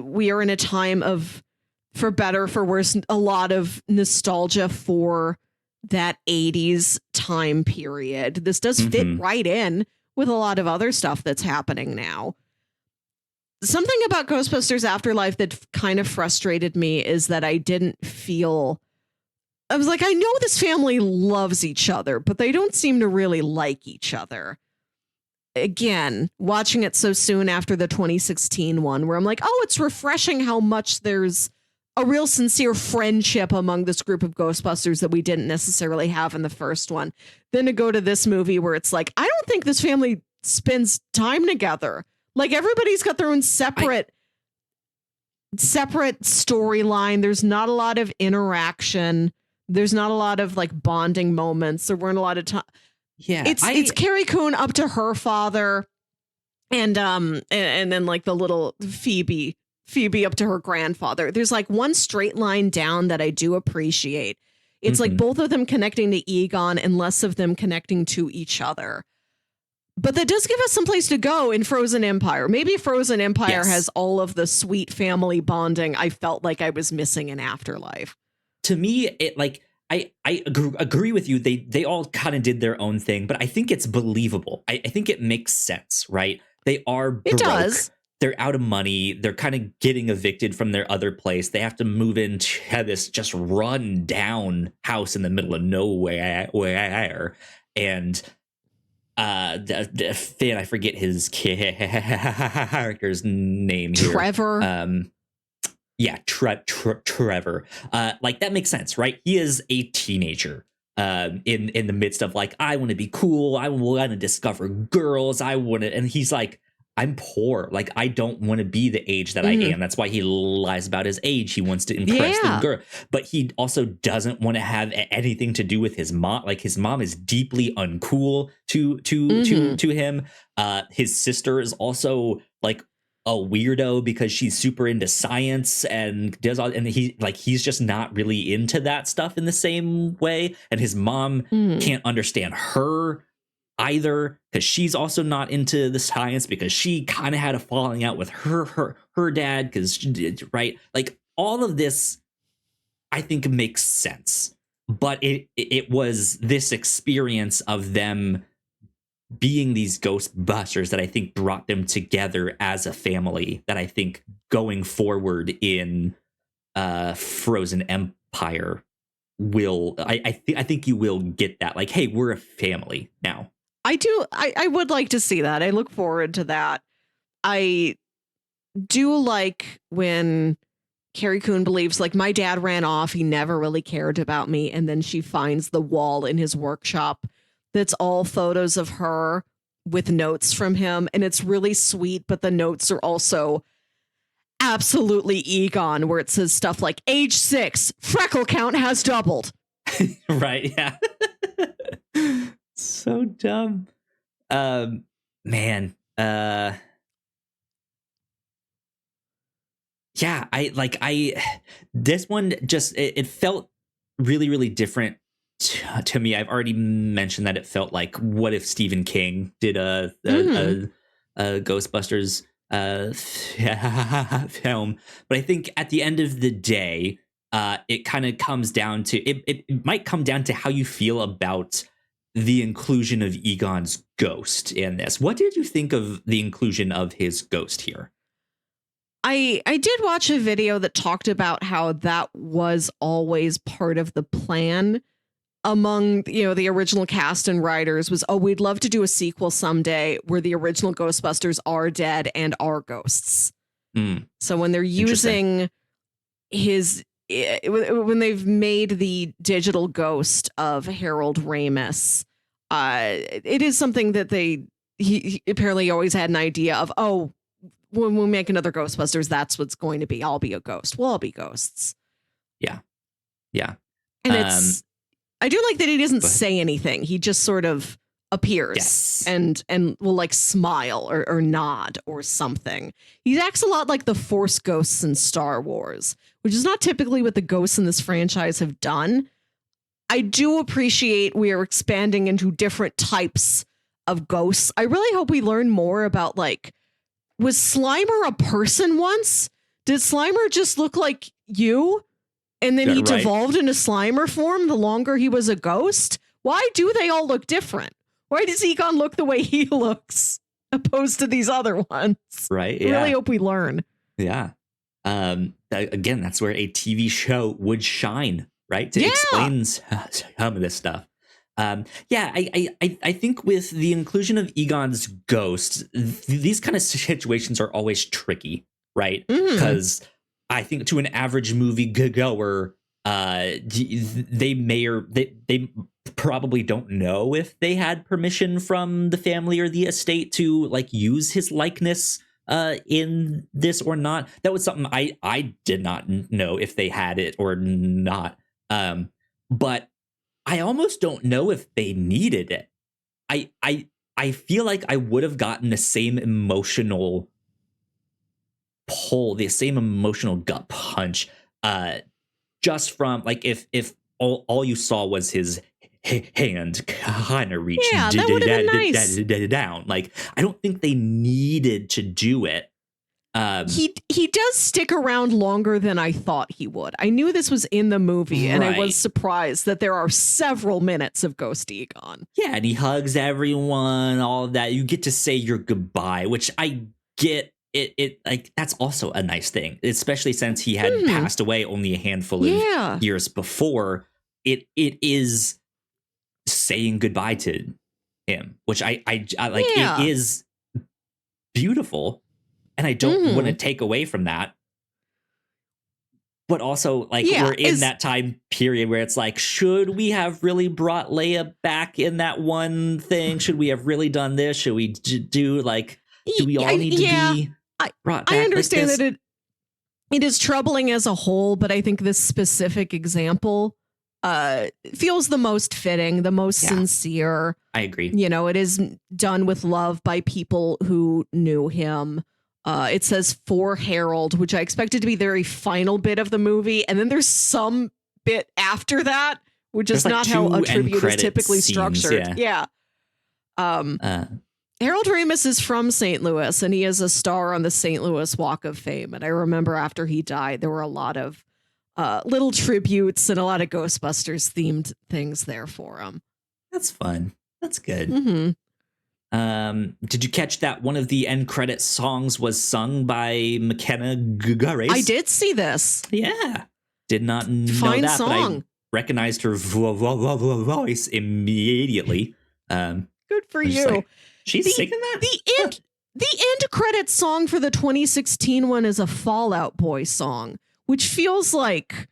We are in a time of, for better, for worse, a lot of nostalgia for that 80s time period. This does fit right in with a lot of other stuff that's happening now. Something about Ghostbusters Afterlife that kind of frustrated me is that I didn't feel... I was like, I know this family loves each other, but they don't seem to really like each other. Again, watching it so soon after the 2016 one, where I'm like, oh, it's refreshing how much there's a real sincere friendship among this group of Ghostbusters that we didn't necessarily have in the first one. Then to go to this movie where it's like, I don't think this family spends time together. Like everybody's got their own separate storyline. There's not a lot of interaction. There's not a lot of like bonding moments. There weren't a lot of time. Yeah, it's Carrie Coon up to her father, and then like the little Phoebe up to her grandfather. There's like one straight line down that I do appreciate. It's like both of them connecting to Egon and less of them connecting to each other. But that does give us some place to go in Frozen Empire. Maybe Frozen Empire has all of the sweet family bonding I felt like I was missing in Afterlife. To me, it like I agree with you. They all kind of did their own thing, but I think it's believable. I think it makes sense, right? They are broke. It does. They're out of money. They're kind of getting evicted from their other place. They have to move into this just run down house in the middle of nowhere. And Finn, I forget his character's name. Trevor. Trevor. Like that makes sense, right? He is a teenager. In the midst of like, I want to be cool. I want to discover girls. And he's like, I'm poor. Like, I don't want to be the age that I am. That's why he lies about his age. He wants to impress the girl. But he also doesn't want to have anything to do with his mom. Like, his mom is deeply uncool to him. His sister is also, like, a weirdo because she's super into science and does all, and he's just not really into that stuff in the same way, and his mom can't understand her either because she's also not into the science because she kind of had a falling out with her dad because right, like all of this I think makes sense, but it was this experience of them being these Ghostbusters that I think brought them together as a family that I think going forward in Frozen Empire will I think you will get that, like, hey, we're a family now. I would like to see that. I look forward to that. I do like when Carrie Coon believes, like, my dad ran off, he never really cared about me, and then she finds the wall in his workshop that's all photos of her with notes from him, and it's really sweet, but the notes are also absolutely Egon, where it says stuff like age 6, freckle count has doubled. Right, yeah. So dumb. Man, yeah, this one just it felt really, really different to me. I've already mentioned that it felt like, what if Stephen King did a Ghostbusters film? But I think at the end of the day, it kind of comes down to it might come down to how you feel about the inclusion of Egon's ghost in this. What did you think of the inclusion of his ghost here? I did watch a video that talked about how that was always part of the plan among, the original cast and writers was, oh, we'd love to do a sequel someday where the original Ghostbusters are dead and are ghosts. So when they're using when they've made the digital ghost of Harold Ramis, it is something that he apparently always had an idea of, oh, when we make another Ghostbusters, that's what's going to be. I'll be a ghost. We'll all be ghosts. Yeah. And I do like that he doesn't say anything. He just sort of appears and will like smile or nod or something. He acts a lot like the Force ghosts in Star Wars, which is not typically what the ghosts in this franchise have done. I do appreciate we are expanding into different types of ghosts. I really hope we learn more about, like, was Slimer a person once? Did Slimer just look like you? And then he devolved into Slimer form the longer he was a ghost? Why do they all look different? Why does Egon look the way he looks opposed to these other ones? Right. I really hope we learn. Yeah. Again, that's where a TV show would shine, right? To explain some of this stuff. I think with the inclusion of Egon's ghost, these kind of situations are always tricky, right? Because I think to an average movie goer, they probably don't know if they had permission from the family or the estate to, like, use his likeness in this or not. That was something I did not know if they had it or not. But I almost don't know if they needed it. I feel like I would have gotten the same emotional pull, the same emotional gut punch, just from, like, if all you saw was his hand kind of reach down. Like, I don't think they needed to do it. He does stick around longer than I thought he would. I knew this was in the movie, and I was surprised that there are several minutes of Ghost Egon. Yeah, and he hugs everyone, all of that. You get to say your goodbye, which I get. It like, that's also a nice thing, especially since he had passed away only a handful of years before. It is saying goodbye to him, which I like. It is beautiful. And I don't want to take away from that. But also, like, we're in that time period where it's like, should we have really brought Leia back in that one thing? Should we have really done this? Should we do, like, do we all need to be brought back? I understand like that it is troubling as a whole, but I think this specific example feels the most fitting, the most sincere. I agree. It is done with love by people who knew him. It says for Harold, which I expected to be the very final bit of the movie. And then there's some bit after that, which is not how a tribute is typically structured. Yeah. Harold Ramis is from St. Louis, and he is a star on the St. Louis Walk of Fame. And I remember after he died, there were a lot of little tributes and a lot of Ghostbusters themed things there for him. That's fun. That's good. Mm-hmm. Did you catch that one of the end credit songs was sung by McKenna Grace? I did see this. Yeah. Did not know Fine that, song. but I recognized her voice immediately. Good for you. Like, she's singing that? The end credit song for the 2016 one is a Fall Out Boy song, which feels like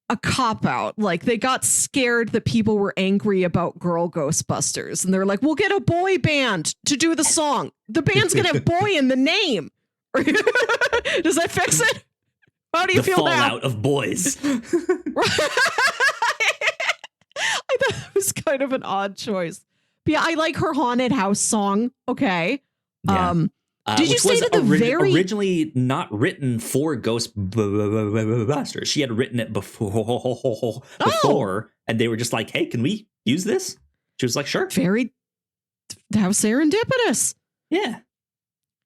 a cop-out. Like they got scared that people were angry about girl Ghostbusters, and they're like, we'll get a boy band to do the song. The band's gonna have boy in the name. Does that fix it? How do you feel now? The fallout of boys. I thought it was kind of an odd choice. But yeah, I like her haunted house song. Okay. Yeah. Did you say that originally not written for Ghostbusters? She had written it before, and they were just like, "Hey, can we use this?" She was like, "Sure." How serendipitous. Yeah.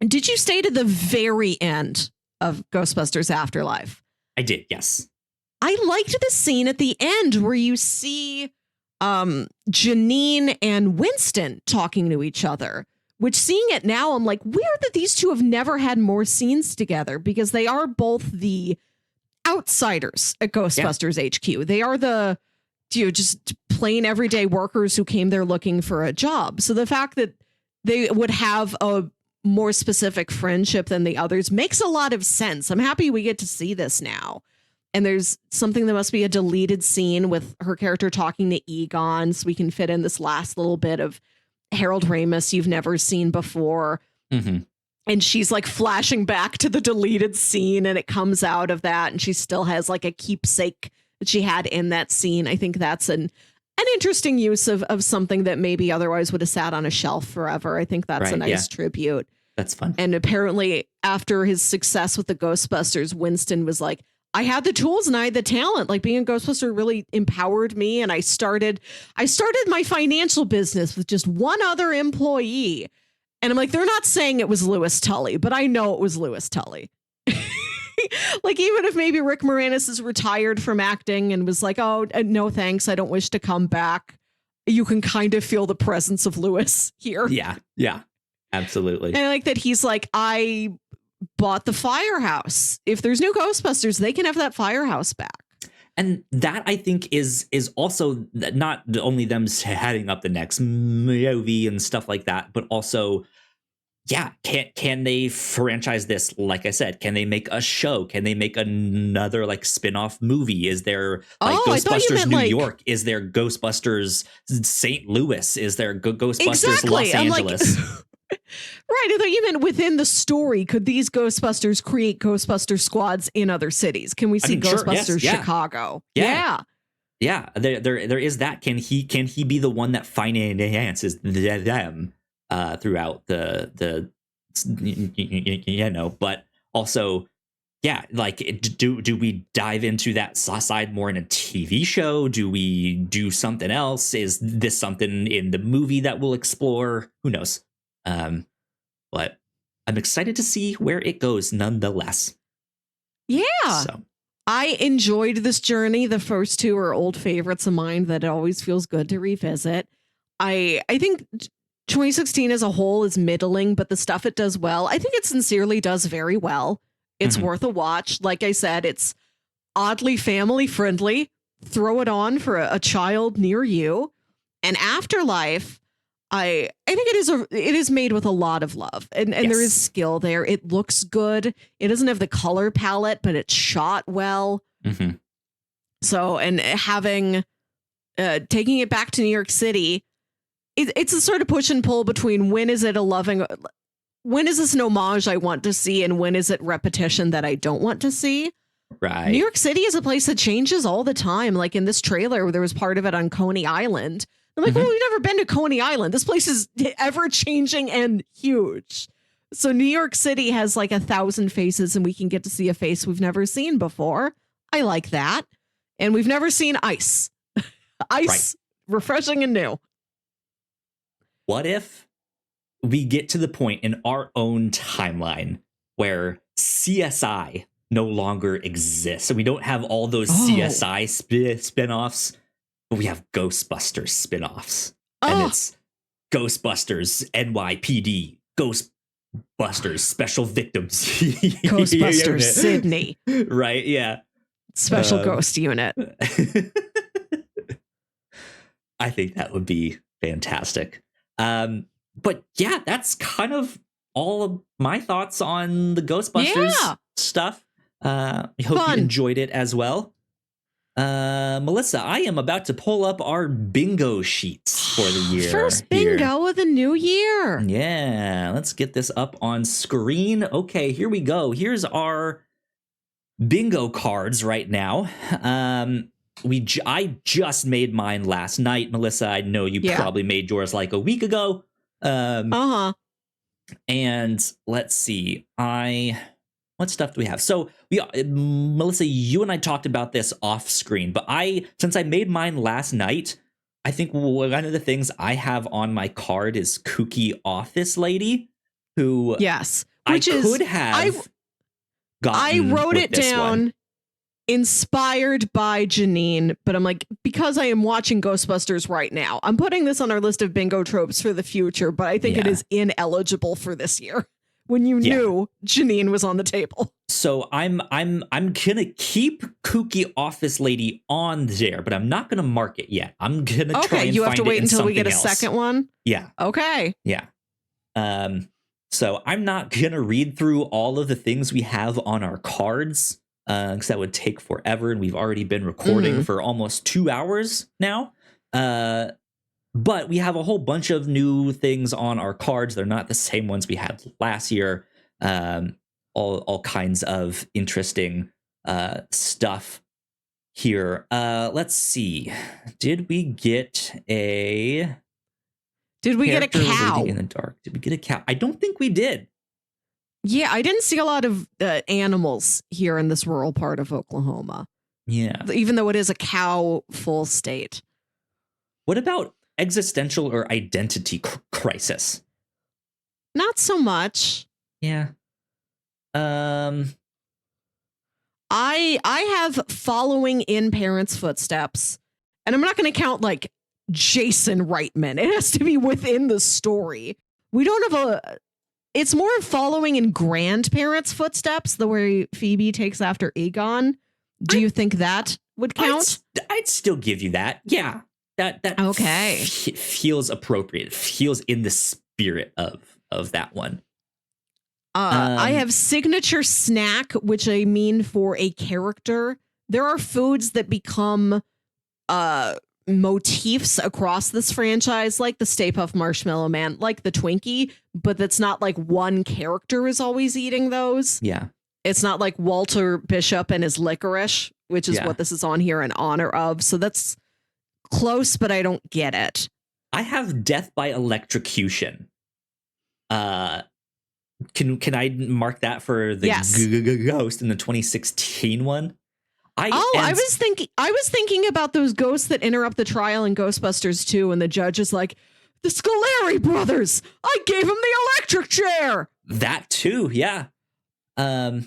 And did you stay to the very end of Ghostbusters Afterlife? I did. Yes. I liked the scene at the end where you see Janine and Winston talking to each other. Which, seeing it now, I'm like, weird that these two have never had more scenes together, because they are both the outsiders at Ghostbusters HQ. They are the just plain everyday workers who came there looking for a job. So the fact that they would have a more specific friendship than the others makes a lot of sense. I'm happy we get to see this now. And there's something that must be a deleted scene with her character talking to Egon, so we can fit in this last little bit of Harold Ramis you've never seen before. Mm-hmm. And she's like flashing back to the deleted scene, and it comes out of that, and she still has like a keepsake that she had in that scene. I think that's an interesting use of something that maybe otherwise would have sat on a shelf forever. I think that's a nice tribute. That's fun. And apparently after his success with the Ghostbusters, Winston was like, I had the tools and I had the talent. Like, being a Ghostbuster really empowered me. And I started my financial business with just one other employee. And I'm like, they're not saying it was Louis Tully, but I know it was Louis Tully. Like, even if maybe Rick Moranis is retired from acting and was like, oh, no, thanks, I don't wish to come back, you can kind of feel the presence of Louis here. Yeah. Yeah, absolutely. And I like that he's like, I bought the firehouse. If there's new Ghostbusters, they can have that firehouse back. And that, I think, is also not only them heading up the next movie and stuff like that, but also, yeah, can they franchise this? Like I said, can they make a show? Can they make another like spin-off movie? Is there like Ghostbusters New York? Is there Ghostbusters St. Louis? Is there Ghostbusters Los Angeles? Right. I thought you meant within the story. Could these Ghostbusters create Ghostbuster squads in other cities? Can we see Ghostbusters Chicago? Yeah. There is that. Can he be the one that finances them throughout the but also, yeah, like, do we dive into that side more in a TV show? Do we do something else? Is this something in the movie that we'll explore? Who knows? But I'm excited to see where it goes nonetheless. Yeah. So I enjoyed this journey. The first two are old favorites of mine that it always feels good to revisit. I think 2016 as a whole is middling, but the stuff it does well, I think it sincerely does very well. It's worth a watch. Like I said, it's oddly family friendly. Throw it on for a child near you. And Afterlife, I think it is made with a lot of love, and there is skill there. It looks good. It doesn't have the color palette, but it's shot well. Mm-hmm. So, and having taking it back to New York City, it's a sort of push and pull between when is this an homage I want to see, and when is it repetition that I don't want to see. Right. New York City is a place that changes all the time. Like in this trailer, there was part of it on Coney Island. I'm like, well, we've never been to Coney Island. This place is ever changing and huge. So New York City has like 1,000 faces, and we can get to see a face we've never seen before. I like that. And we've never seen ice. Ice, refreshing and new. What if we get to the point in our own timeline where CSI no longer exists? So we don't have all those CSI spin-offs, but we have Ghostbusters spin-offs. And it's Ghostbusters NYPD, Ghostbusters Special Victims Ghostbusters Sydney. Right, yeah. Special Ghost Unit. I think that would be fantastic. But yeah, that's kind of all of my thoughts on the Ghostbusters stuff. I hope you enjoyed it as well. Melissa, I am about to pull up our bingo sheets for the year. First bingo of the new year. Yeah, let's get this up on screen. Okay, here we go. Here's our bingo cards right now. I just made mine last night. Melissa, I know you probably made yours like a week ago. And let's see. What stuff do we have? So Melissa, you and I talked about this off screen, but since I made mine last night, I think one of the things I have on my card is Kooky Office Lady, who I wrote it down inspired by Janine, but I'm like, because I am watching Ghostbusters right now, I'm putting this on our list of bingo tropes for the future, but I think it is ineligible for this year when you knew Janine was on the table. So I'm gonna keep Kooky Office Lady on there, but I'm not gonna mark it yet. I'm gonna try and you have find to wait it in until we get a else. second one. Yeah. Okay. Yeah. So I'm not gonna read through all of the things we have on our cards, because that would take forever, and we've already been recording for almost 2 hours now. But we have a whole bunch of new things on our cards. They're not the same ones we had last year. All kinds of interesting stuff here. Let's see. Did we get a cow in the dark? Did we get a cow? I don't think we did. Yeah, I didn't see a lot of animals here in this rural part of Oklahoma. Yeah. Even though it is a cow full state. What about existential or identity crisis? Not so much. Yeah. I have following in parents' footsteps, and I'm not going to count like Jason Reitman. It has to be within the story. We don't have it's more following in grandparents' footsteps, the way Phoebe takes after Egon. Do you think that would count? I'd still give you that. Yeah. That okay. Feels appropriate. It feels in the spirit of that one. I have signature snack, which I mean for a character. There are foods that become motifs across this franchise, like the Stay Puft Marshmallow Man, like the Twinkie, but that's not like one character is always eating those. Yeah. It's not like Walter Bishop and his licorice, which is what this is on here in honor of. So that's close, but I don't get it. I have Death by Electrocution. Can I mark that for the ghost in the 2016 one? I was thinking about those ghosts that interrupt the trial in Ghostbusters 2, and the judge is like, the Scoleri brothers, I gave him the electric chair. That too, yeah. There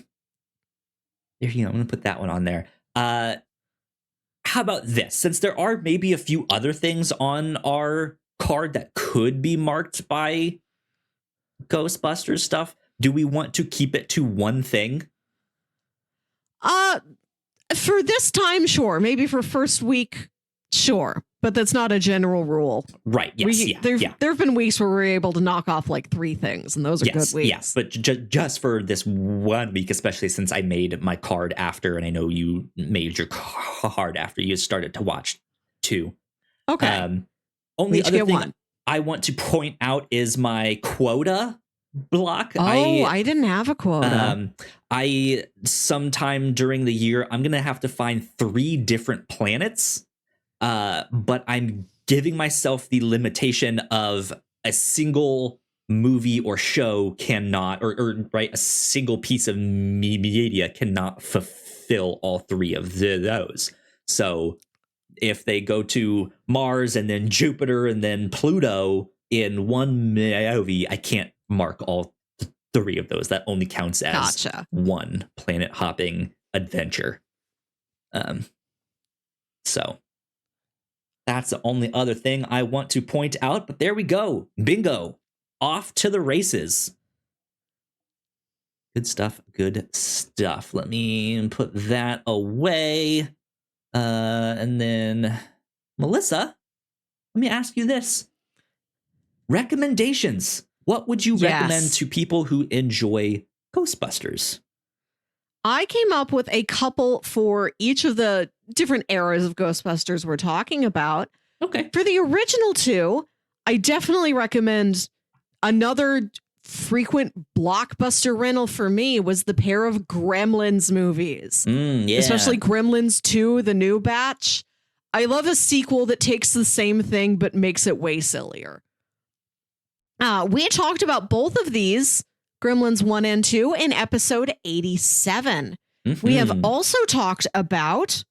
you go. I'm gonna put that one on there. How about this? Since there are maybe a few other things on our card that could be marked by Ghostbusters stuff, do we want to keep it to one thing? For this time, sure. Maybe for first week, sure. But that's not a general rule. Right. Yes. There have been weeks where we're able to knock off like 3 things, and those are good weeks. Yes, but just for this 1 week, especially since I made my card after, and I know you made your card after you started to watch 2. Okay. Only other thing I want to point out is my quota block. I didn't have a quota. I sometime during the year, I'm gonna have to find 3 different planets. But I'm giving myself the limitation of a single movie or show cannot, or right, a single piece of media cannot fulfill all three of those. So if they go to Mars and then Jupiter and then Pluto in one movie, I can't mark all three of those. That only counts as one planet hopping adventure. So that's the only other thing I want to point out. But there we go. Bingo. Off to the races. Good stuff. Good stuff. Let me put that away. And then, Melissa, let me ask you this. Recommendations. What would you recommend to people who enjoy Ghostbusters? I came up with a couple for each of the different eras of Ghostbusters we're talking about. Okay. For the original two, I definitely recommend another frequent blockbuster rental for me was the pair of Gremlins movies. Especially Gremlins 2, the new batch. I love a sequel that takes the same thing but makes it way sillier. We talked about both of these, Gremlins 1 and 2, in episode 87. We have also talked about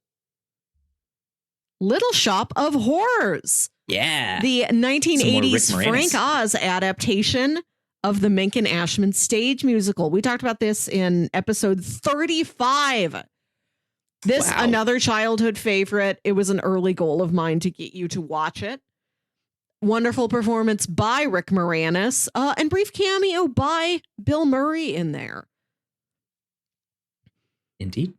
Little Shop of Horrors. Yeah. The 1980s Frank Oz adaptation of the Menken Ashman stage musical. We talked about this in episode 35. This, another childhood favorite. It was an early goal of mine to get you to watch it. Wonderful performance by Rick Moranis, and brief cameo by Bill Murray in there. Indeed.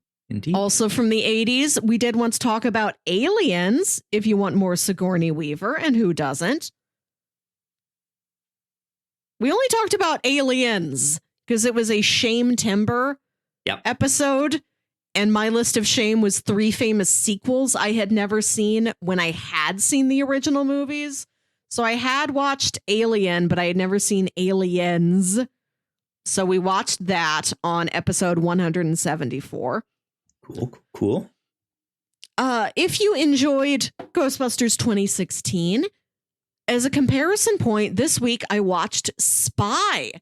Also from the 80s, we did once talk about Aliens, if you want more Sigourney Weaver, and who doesn't. We only talked about Aliens because it was a Shame Timber episode, and my list of shame was 3 famous sequels I had never seen when I had seen the original movies. So I had watched Alien, but I had never seen Aliens. So we watched that on episode 174. Cool. If you enjoyed Ghostbusters 2016, as a comparison point, this week I watched Spy.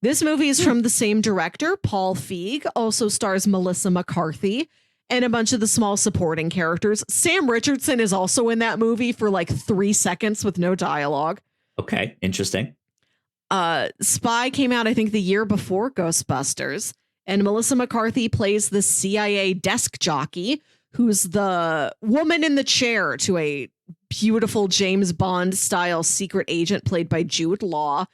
This movie is from the same director, Paul Feig, also stars Melissa McCarthy and a bunch of the small supporting characters. Sam Richardson is also in that movie for like 3 seconds with no dialogue. Okay, interesting. Spy came out, I think, the year before Ghostbusters, and Melissa McCarthy plays the CIA desk jockey who's the woman in the chair to a beautiful James Bond style secret agent played by Jude Law.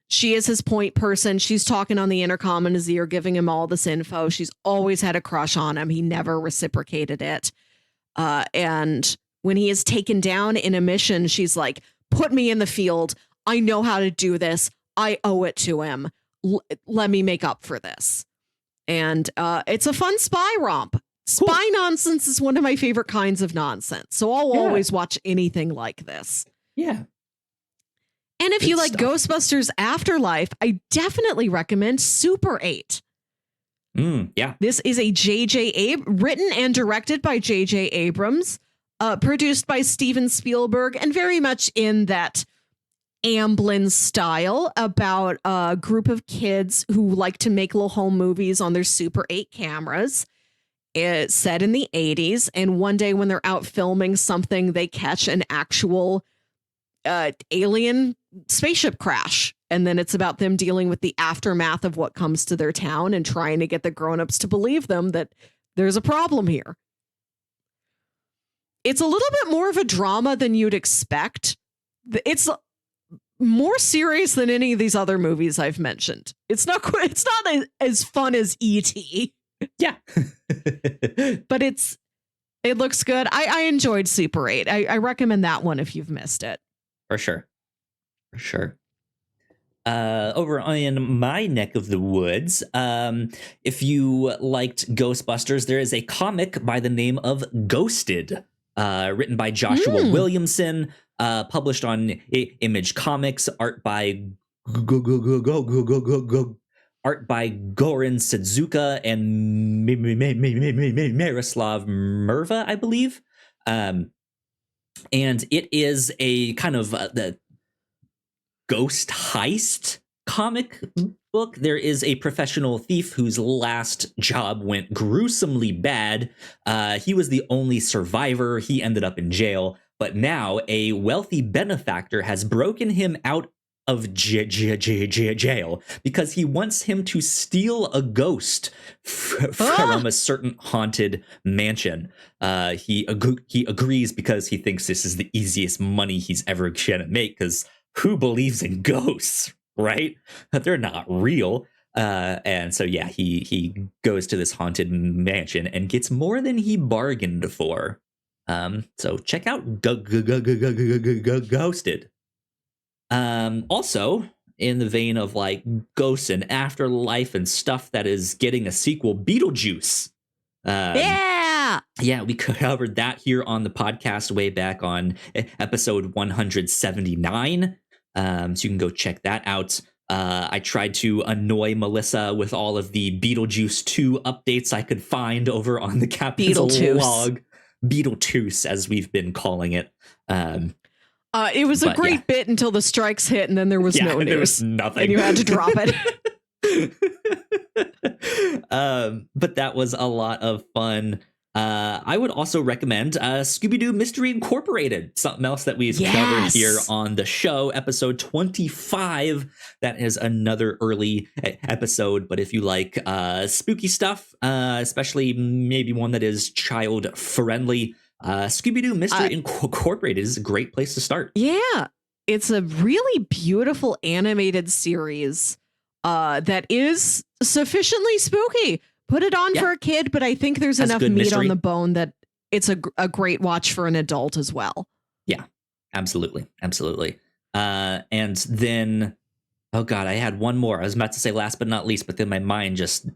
She is his point person. She's talking on the intercom in his ear, giving him all this info. She's always had a crush on him. He never reciprocated it. And when he is taken down in a mission, she's like, put me in the field. I know how to do this. I owe it to him. Let me make up for this. And it's a fun spy romp. Spy nonsense is one of my favorite kinds of nonsense. So I'll always watch anything like this. Yeah. And if you like Ghostbusters Afterlife, I definitely recommend Super 8. Yeah. This is a written and directed by J.J. Abrams, produced by Steven Spielberg, and very much in that Amblin style about a group of kids who like to make little home movies on their Super 8 cameras. It's set in the 80s, and one day when they're out filming something, they catch an actual alien spaceship crash. And then it's about them dealing with the aftermath of what comes to their town and trying to get the grown-ups to believe them that there's a problem here. It's a little bit more of a drama than you'd expect. It's more serious than any of these other movies I've mentioned. It's not as fun as E.T. Yeah. But it looks good. I enjoyed Super 8. I recommend that one if you've missed it. For sure. Over in my neck of the woods, if you liked Ghostbusters, there is a comic by the name of Ghosted, written by Joshua Williamson, published on Image Comics, art by Goran Suzuka and Miroslav Merva, I believe. And it is a kind of the ghost heist comic book, there is a professional thief whose last job went gruesomely bad. He was the only survivor. He ended up in jail. But now a wealthy benefactor has broken him out of jail because he wants him to steal a ghost from a certain haunted mansion. He agrees because he thinks this is the easiest money he's ever gonna make, because who believes in ghosts, right? They're not real. And so, yeah, he goes to this haunted mansion and gets more than he bargained for. So check out Ghosted. Also, in the vein of like ghosts and afterlife and stuff that is getting a sequel, Beetlejuice. Yeah, we covered that here on the podcast way back on episode 179. So you can go check that out. I tried to annoy Melissa with all of the Beetlejuice 2 updates I could find over on the Captain's log. Beetlejuice, as we've been calling it. It was a great bit until the strikes hit, and then there was no news. There was nothing. And you had to drop it. But that was a lot of fun. I would also recommend Scooby-Doo Mystery Incorporated, something else that we've covered here on the show, episode 25. That is another early episode, but if you like spooky stuff, especially maybe one that is child-friendly, Scooby-Doo Mystery Incorporated is a great place to start. Yeah, it's a really beautiful animated series that is sufficiently spooky. Put it on for a kid, but I think there's enough meat on the bone that it's a great watch for an adult as well. Yeah, absolutely. Absolutely. And then, oh God, I had one more. I was about to say last but not least, but then my mind just...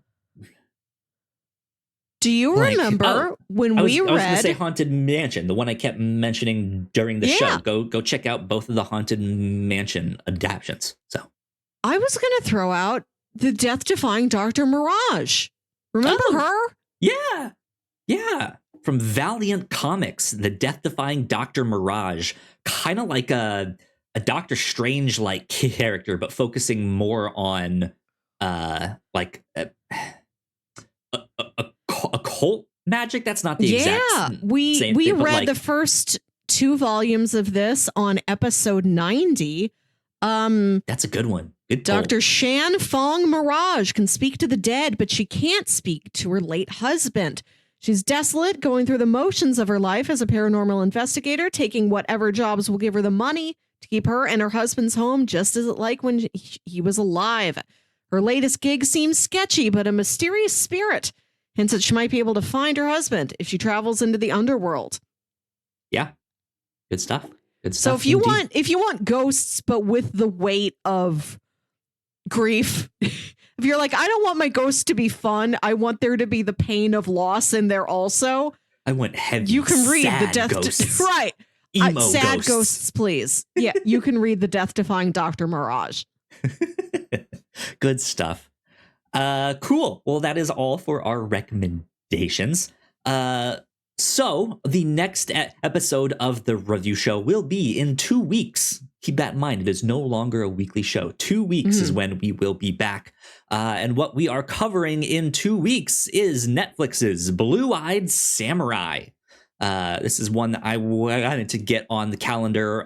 Do you remember when we read... I was going to say Haunted Mansion, the one I kept mentioning during the show. Go check out both of the Haunted Mansion adaptions. So I was going to throw out the death-defying Dr. Mirage. Remember her? Yeah. Yeah. From Valiant Comics, the death-defying Dr. Mirage. Kind of like a Doctor Strange-like character, but focusing more on like occult magic. That's not the exact same we thing, read the first 2 volumes of this on episode 90. That's a good one. Good Dr. Shan Fong Mirage can speak to the dead, but she can't speak to her late husband. She's desolate, going through the motions of her life as a paranormal investigator, taking whatever jobs will give her the money to keep her and her husband's home just as it like when he was alive. Her latest gig seems sketchy, but a mysterious spirit hints that she might be able to find her husband if she travels into the underworld. Yeah. Good stuff. Good so stuff. If you want ghosts, but with the weight of grief, if you're like, I don't want my ghosts to be fun, I want there to be the pain of loss in there also. I want heavy, you can read sad the death ghosts. Right. Emo sad ghosts, please. Yeah, you can read the death-defying Dr. Mirage. Good stuff. Cool. Well, that is all for our recommendations. So the next episode of the review show will be in 2 weeks. Keep that in mind. It is no longer a weekly show. 2 weeks is when we will be back. And what we are covering in 2 weeks is Netflix's Blue-Eyed Samurai. This is one that I wanted to get on the calendar,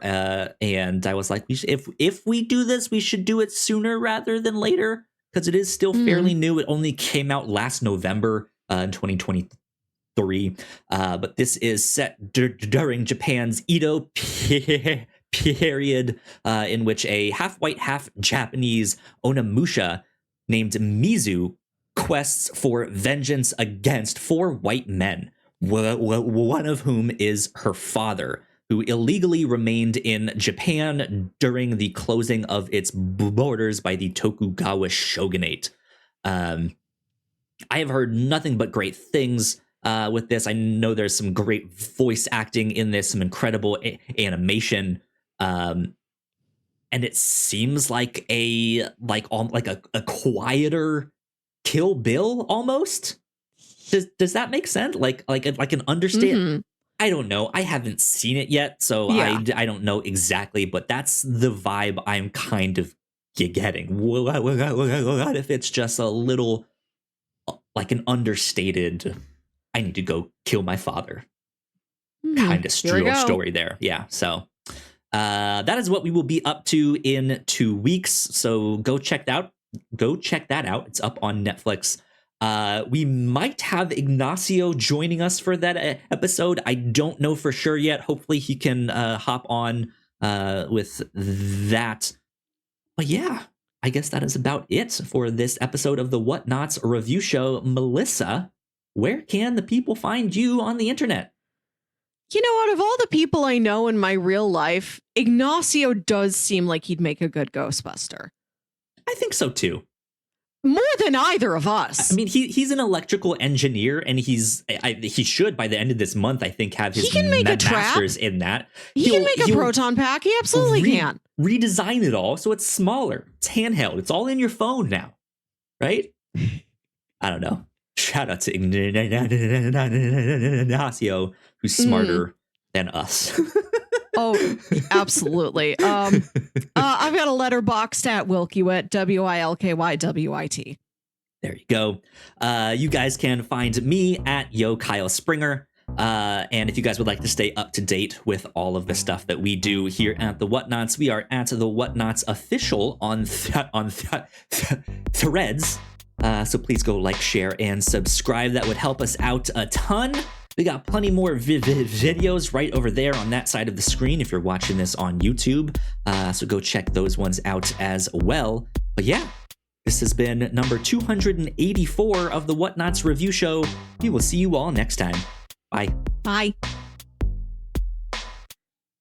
and I was like, if we do this, we should do it sooner rather than later, because it is still fairly new. It only came out last November in 2023, but this is set during Japan's Edo period, in which a half-white, half-Japanese Onimusha named Mizu quests for vengeance against 4 white men, one of whom is her father, who illegally remained in Japan during the closing of its borders by the Tokugawa shogunate. I have heard nothing but great things with this. I know there's some great voice acting in this, some incredible animation, and it seems like a quieter Kill Bill almost. Does that make sense? Like an understand? I don't know. I haven't seen it yet, so I don't know exactly. But that's the vibe I'm kind of you getting? What if it's just a little, like an understated, I need to go kill my father kind of story there. Yeah. So that is what we will be up to in 2 weeks. So go check that out. It's up on Netflix. We might have Ignacio joining us for that episode. I don't know for sure yet. Hopefully he can hop on with that. But yeah, I guess that is about it for this episode of the Whatnauts review show. Melissa, where can the people find you on the internet? You know, out of all the people I know in my real life, Ignacio does seem like he'd make a good Ghostbuster. I think so too. More than either of us. I mean, he's an electrical engineer, and he should by the end of this month, I think, have his master's in that. He can make a proton pack. He absolutely can. Redesign it all so it's smaller. It's handheld. It's all in your phone now, right? I don't know. Shout out to Ignacio, who's smarter than us. Oh, absolutely. I've got a letterboxd at Wilkywit, WILKYWIT. There you go. You guys can find me at Yo Kyle Springer. And if you guys would like to stay up to date with all of the stuff that we do here at the Whatnauts, we are at the Whatnauts official on Threads. So please go like, share, and subscribe. That would help us out a ton. We got plenty more videos right over there on that side of the screen if you're watching this on YouTube. So go check those ones out as well. But yeah, this has been number 284 of the Whatnauts review show. We will see you all next time. Bye. Bye.